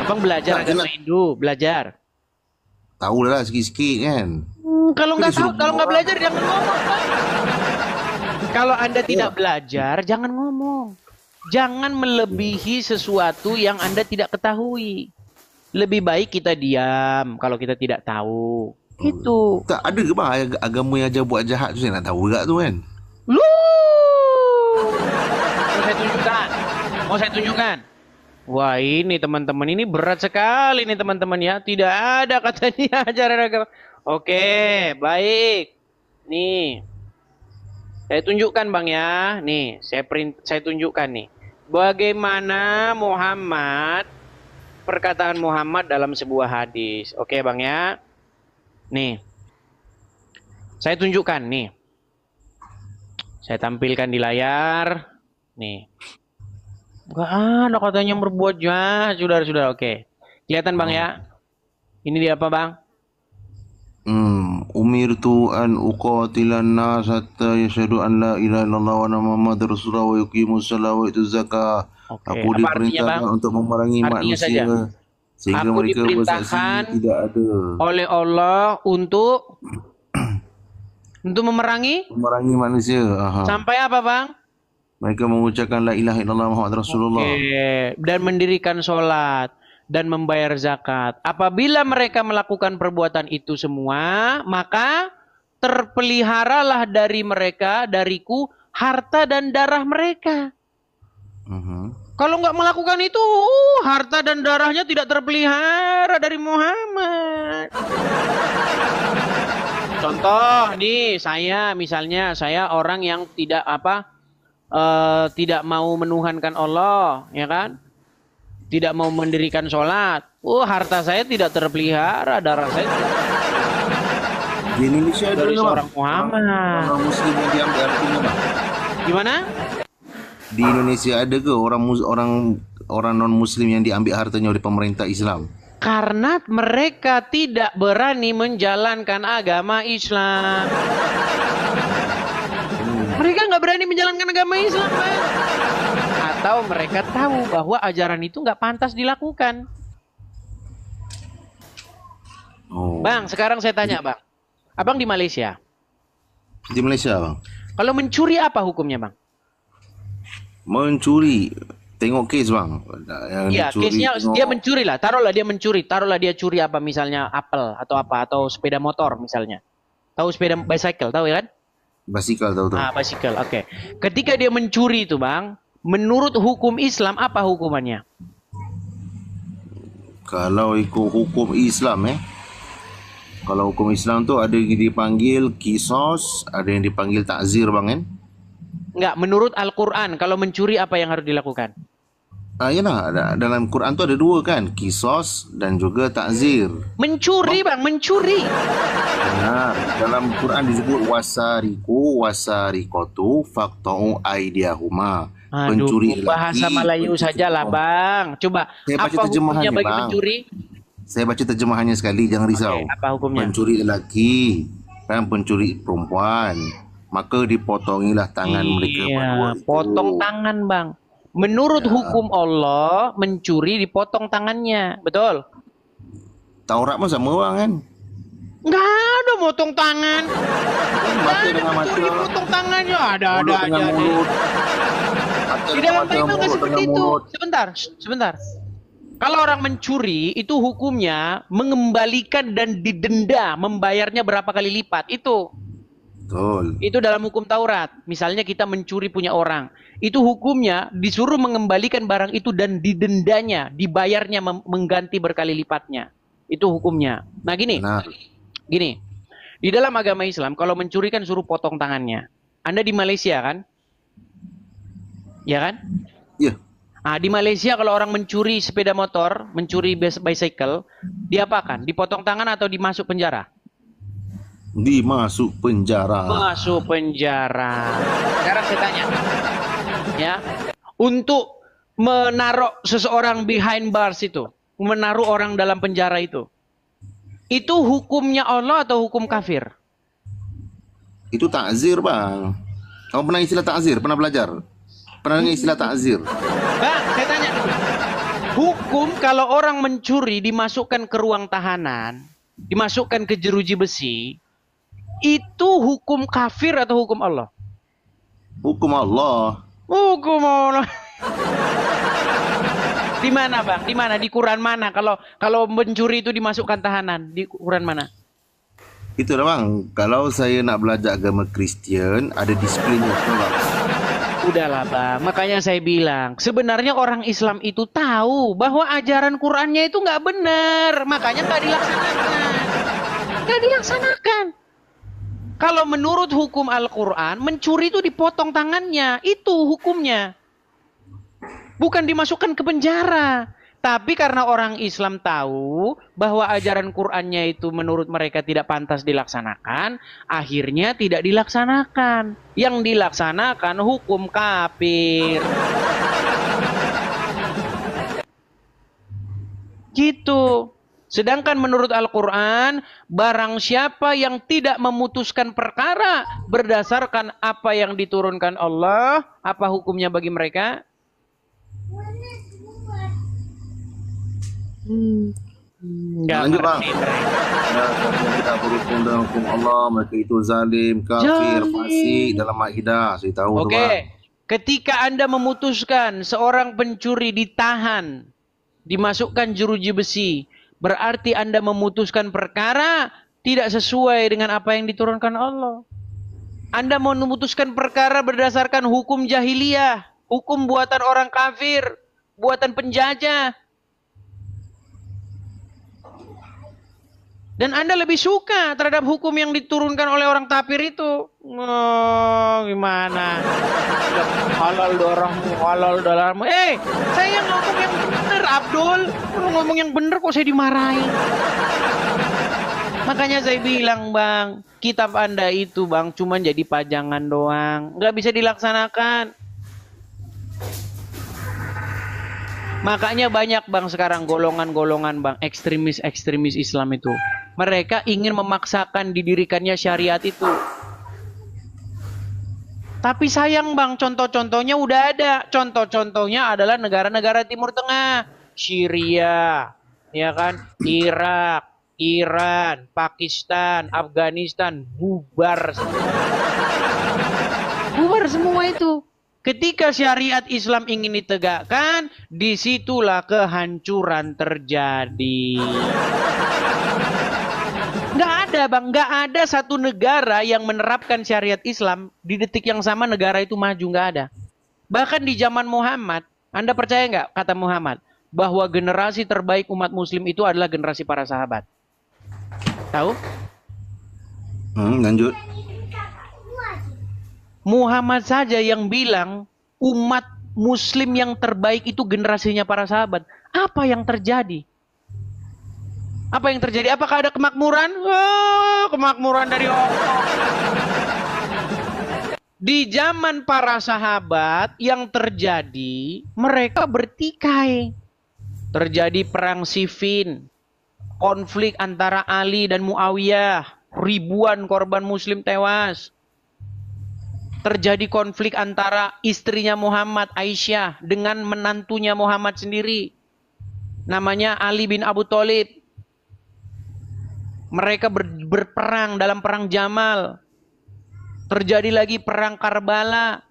Abang belajar agama Hindu. Belajar. Tahu lah sikit-sikit kan. Kalau nggak tahu, kalau nggak belajar jangan ngomong. Kalau Anda tidak belajar, jangan ngomong. Jangan melebihi sesuatu yang Anda tidak ketahui. Lebih baik kita diam kalau kita tidak tahu. Gitu. Tak ada ke bang agama yang ajar buat jahat tu, saya nak tahu juga tu kan. Mau saya tunjukkan. Mau saya tunjukkan. Wah, ini teman-teman, ini berat sekali nih teman-teman ya. Tidak ada katanya ajaran agama. Oke, baik. Nih. Saya tunjukkan Bang ya. Nih, saya tunjukkan nih. Bagaimana perkataan Muhammad dalam sebuah hadis. Oke Bang ya. Nih. Saya tunjukkan nih. Saya tampilkan di layar. Nih. Enggak ada katanya berbuat jahat, saudara-saudara. Oke. Kelihatan Bang ya? Ini dia apa Bang? Umirtu an uqatilan nas hatta yashhadu an la ilaha illallah wa anna muhammadar rasulullah wa yuqimus shalah wa yutuz zakah. Aku diperintahkan untuk memerangi manusia sehingga mereka bersaksi tidak ada oleh Allah untuk memerangi manusia. Sampai apa Bang? Mereka mengucapkan la ilaha illallah muhammadar rasulullah. Dan mendirikan sholat dan membayar zakat. Apabila mereka melakukan perbuatan itu semua, maka terpeliharalah dari mereka, dariku, harta dan darah mereka. Kalau nggak melakukan itu, harta dan darahnya tidak terpelihara dari Muhammad. Contoh nih, misalnya saya orang yang tidak mau menuhankan Allah, ya kan? Tidak mau mendirikan sholat. Harta saya tidak terpelihara, darah saya Di Indonesia ada dari nggak, Bang? seorang Muhammad. Orang Muslim yang diambil hartanya, Bang? Gimana? Di Indonesia ada ke orang non Muslim yang diambil hartanya oleh pemerintah Islam? Karena mereka tidak berani menjalankan agama Islam. Mereka nggak berani menjalankan agama Islam, Bang. Atau mereka tahu bahwa ajaran itu nggak pantas dilakukan. Oh. Bang, sekarang saya tanya, Bang. Abang di Malaysia. Di Malaysia, Bang. Kalau mencuri apa hukumnya, Bang? Mencuri. Tengok kes, Bang. Iya, case-nya dia mencuri lah. Taruhlah dia mencuri. Taruhlah dia curi apa, misalnya apel atau apa, atau sepeda motor misalnya. Tahu sepeda bicycle, tahu ya kan? Basikal tahu tuh. Bicycle, oke. Ketika dia mencuri itu, Bang, menurut hukum Islam apa hukumannya? Kalau ikut hukum Islam kalau hukum Islam tuh ada yang dipanggil kisos, ada yang dipanggil takzir, Bang, kan? Enggak, menurut Al-Quran, kalau mencuri apa yang harus dilakukan? Yalah, dalam Quran tuh ada dua kan, kisos dan juga takzir. Mencuri, Bang, mencuri. Benar, dalam Quran disebut wasarikotu faqta'u aydiyahuma. Pencuri bahasa Melayu sajalah, Bang. Coba, Saya baca apa hukumnya terjemahannya, bagi Bang. mencuri? Saya baca terjemahannya sekali, jangan risau. Apa hukumnya? Pencuri lelaki dan pencuri perempuan, maka dipotongilah tangan mereka berdua itu. Potong tangan, Bang. Menurut hukum Allah, mencuri dipotong tangannya, betul? Taurat pun sama, Bang, kan? Nggak ada motong tangan. Mata dengan mata, Mencuri dipotong tangannya, ada mulut aja. dengan mulut. Mata Di dengan dalam mata, Bible nggak mulut seperti dengan itu. mulut. Sebentar. Kalau orang mencuri, itu hukumnya mengembalikan dan didenda, membayarnya berapa kali lipat. Itu dalam hukum Taurat. Misalnya kita mencuri punya orang, itu hukumnya disuruh mengembalikan barang itu dan didendanya, dibayarnya mengganti berkali lipatnya. Itu hukumnya. Nah gini, di dalam agama Islam kalau mencuri kan suruh potong tangannya. Anda di Malaysia kan? Ya kan? Iya. Di Malaysia kalau orang mencuri sepeda motor, mencuri bicycle, diapakan? Dipotong tangan atau dimasuk penjara? Dimasuk penjara. Masuk penjara. Sekarang saya tanya, ya, untuk menaruh seseorang behind bars itu, menaruh orang dalam penjara itu hukumnya Allah atau hukum kafir? Itu takzir, Bang. Kamu pernah istilah takzir? Pernah belajar? Pernah dengar istilah takzir? Bang, saya tanya dulu. Hukum kalau orang mencuri dimasukkan ke ruang tahanan, dimasukkan ke jeruji besi, itu hukum kafir atau hukum Allah? Hukum Allah. Hukum Allah. Di mana, Bang? Di mana? Di Quran mana? Kalau mencuri itu dimasukkan tahanan, di Quran mana? Itulah, Bang. Kalau saya nak belajar agama Kristian, ada disiplinnya, Bang. Udahlah, Bang. Makanya saya bilang, sebenarnya orang Islam itu tahu bahwa ajaran Qurannya itu nggak benar. Makanya nggak dilaksanakan. Nggak dilaksanakan. Kalau menurut hukum Al-Quran, mencuri itu dipotong tangannya. Itu hukumnya. Bukan dimasukkan ke penjara. Tapi karena orang Islam tahu bahwa ajaran Qur'annya itu menurut mereka tidak pantas dilaksanakan, akhirnya tidak dilaksanakan. Yang dilaksanakan hukum kafir. Gitu. Sedangkan menurut Al-Quran, barang siapa yang tidak memutuskan perkara berdasarkan apa yang diturunkan Allah, apa hukumnya bagi mereka? Lanjut, Bang. Kita berhukum dengan hukum Allah, mereka itu zalim, kafir, fasik dalam Maidah. Saya tahu. Oke. Ketika Anda memutuskan seorang pencuri ditahan, dimasukkan jeruji besi, berarti Anda memutuskan perkara tidak sesuai dengan apa yang diturunkan Allah. Anda mau memutuskan perkara berdasarkan hukum jahiliyah, hukum buatan orang kafir, buatan penjajah. Dan Anda lebih suka terhadap hukum yang diturunkan oleh orang tapir itu. Oh, gimana? Halal darahmu, halal darahmu. Saya ngomong yang benar, Abdul. Lu ngomong yang benar kok saya dimarahin. Makanya saya bilang, Bang, kitab Anda itu, Bang, cuma jadi pajangan doang. Nggak bisa dilaksanakan. Makanya banyak, Bang, sekarang golongan-golongan, Bang, ekstremis-ekstremis Islam itu. Mereka ingin memaksakan didirikannya syariat itu. Tapi sayang, Bang, contoh-contohnya udah ada. Contoh-contohnya adalah negara-negara Timur Tengah. Syria, ya kan? Irak, Iran, Pakistan, Afghanistan, bubar semua. Bubar semua itu. Ketika syariat Islam ingin ditegakkan, disitulah kehancuran terjadi. Nggak ada, Bang, nggak ada satu negara yang menerapkan syariat Islam di detik yang sama negara itu maju, nggak ada. Bahkan di zaman Muhammad, Anda percaya nggak kata Muhammad bahwa generasi terbaik umat Muslim itu adalah generasi para sahabat? Tahu? Lanjut. Muhammad saja yang bilang umat Muslim yang terbaik itu generasinya para sahabat. Apa yang terjadi? Apa yang terjadi? Apakah ada kemakmuran? Oh, kemakmuran dari Allah. Di zaman para sahabat yang terjadi, mereka bertikai. Terjadi perang Siffin, konflik antara Ali dan Muawiyah, ribuan korban Muslim tewas. Terjadi konflik antara istrinya Muhammad, Aisyah, dengan menantunya Muhammad sendiri. Namanya Ali bin Abu Thalib. Mereka berperang dalam perang Jamal. Terjadi lagi perang Karbala.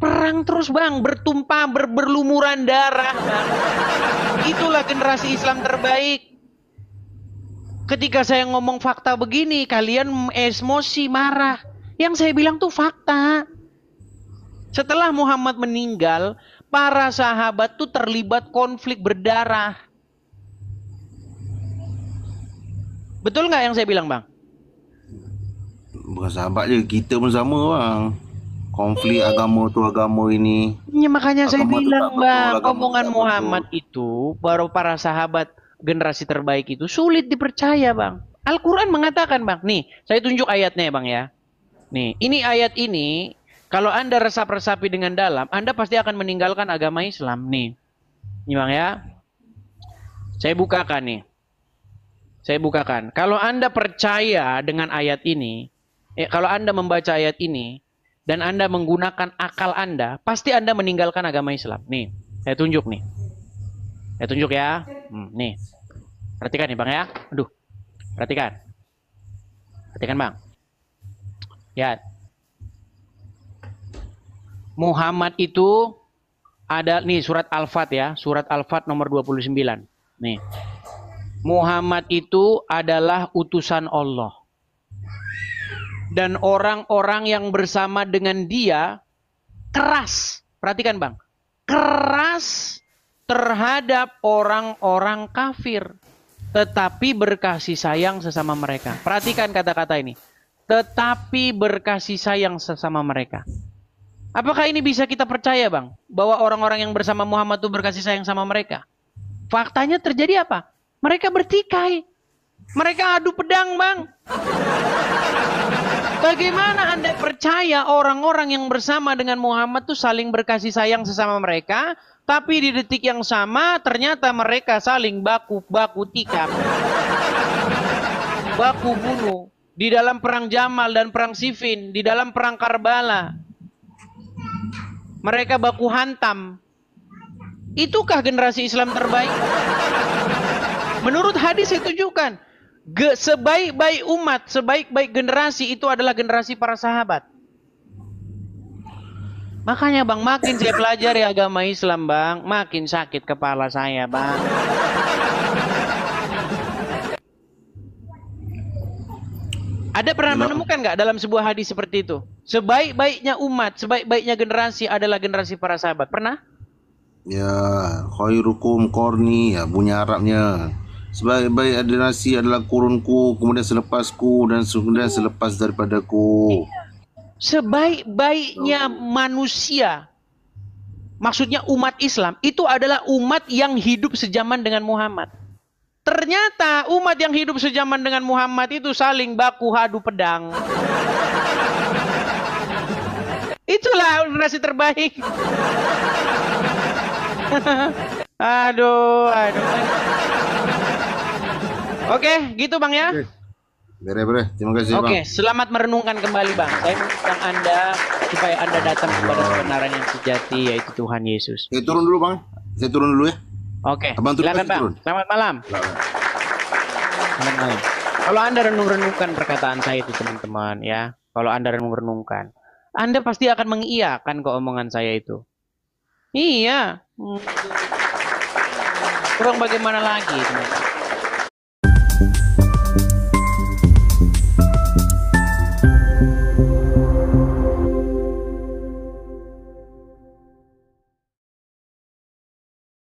Perang terus, Bang, bertumpah, berlumuran darah, Bang. Itulah generasi Islam terbaik. Ketika saya ngomong fakta begini, kalian emosi, marah. Yang saya bilang tuh fakta. Setelah Muhammad meninggal, para sahabat tuh terlibat konflik berdarah. Betul nggak yang saya bilang, Bang? Bukan sahabat je, kita pun sama, Bang. Konflik agama tu agama ini. Ya, makanya saya Agama tu bilang, tak betul, Bang, agama omongan tak Muhammad betul. itu, baru para sahabat generasi terbaik itu sulit dipercaya, Bang. Al-Quran mengatakan, Bang. Nih, saya tunjuk ayatnya, Bang, ya. Nih, ini ayat ini, kalau Anda resap-resapi dengan dalam, Anda pasti akan meninggalkan agama Islam. Nih, ini, Bang, ya. Saya bukakan nih. Saya bukakan. Kalau Anda percaya dengan ayat ini, kalau Anda membaca ayat ini, dan Anda menggunakan akal Anda, pasti Anda meninggalkan agama Islam. Nih, saya tunjuk nih. Saya tunjuk ya. Nih, perhatikan nih, Bang, ya. Aduh, perhatikan. Perhatikan, Bang. Ya. Muhammad itu ada nih surat Al-Fat ya, surat Al-Fat nomor 29. Nih. Muhammad itu adalah utusan Allah. Dan orang-orang yang bersama dengan dia keras. Perhatikan, Bang. Keras terhadap orang-orang kafir, tetapi berkasih sayang sesama mereka. Perhatikan kata-kata ini. Tetapi berkasih sayang sesama mereka. Apakah ini bisa kita percaya, Bang? Bahwa orang-orang yang bersama Muhammad itu berkasih sayang sama mereka? Faktanya terjadi apa? Mereka bertikai. Mereka adu pedang, Bang. Bagaimana Anda percaya orang-orang yang bersama dengan Muhammad itu saling berkasih sayang sesama mereka, tapi di detik yang sama ternyata mereka saling baku tikam, baku bunuh. Di dalam perang Jamal dan perang Siffin, di dalam perang Karbala, mereka baku hantam. Itukah generasi Islam terbaik? Menurut hadis saya tunjukkan, sebaik-baik umat, sebaik-baik generasi itu adalah generasi para sahabat. Makanya, Bang, makin saya pelajari agama Islam, Bang, makin sakit kepala saya, Bang. Ada pernah menemukan nggak dalam sebuah hadis seperti itu? Sebaik-baiknya umat, sebaik-baiknya generasi adalah generasi para sahabat. Pernah? Ya, khairukum qarni, ya bunyi Arabnya. Sebaik-baik generasi adalah kurunku, kemudian selepasku dan kemudian selepas daripadaku. Sebaik-baiknya manusia, maksudnya umat Islam, itu adalah umat yang hidup sejaman dengan Muhammad. Ternyata umat yang hidup sejaman dengan Muhammad itu saling baku hadu pedang. Itulah generasi terbaik. Aduh. Oke, gitu Bang ya. Bere. Terima kasih Bang. Oke, selamat merenungkan kembali Bang. Saya mengundang Anda supaya Anda datang kepada kebenaran yang sejati, yaitu Tuhan Yesus. Saya turun dulu Bang. Saya turun dulu ya. Oke, Abang turun, silakan Bang. turun. Selamat malam. Selamat malam. Kalau Anda renung-renungkan perkataan saya itu teman-teman ya. Kalau Anda renung-renungkan, Anda pasti akan mengiyakan keomongan saya itu. Iya. Kurang bagaimana lagi teman-teman.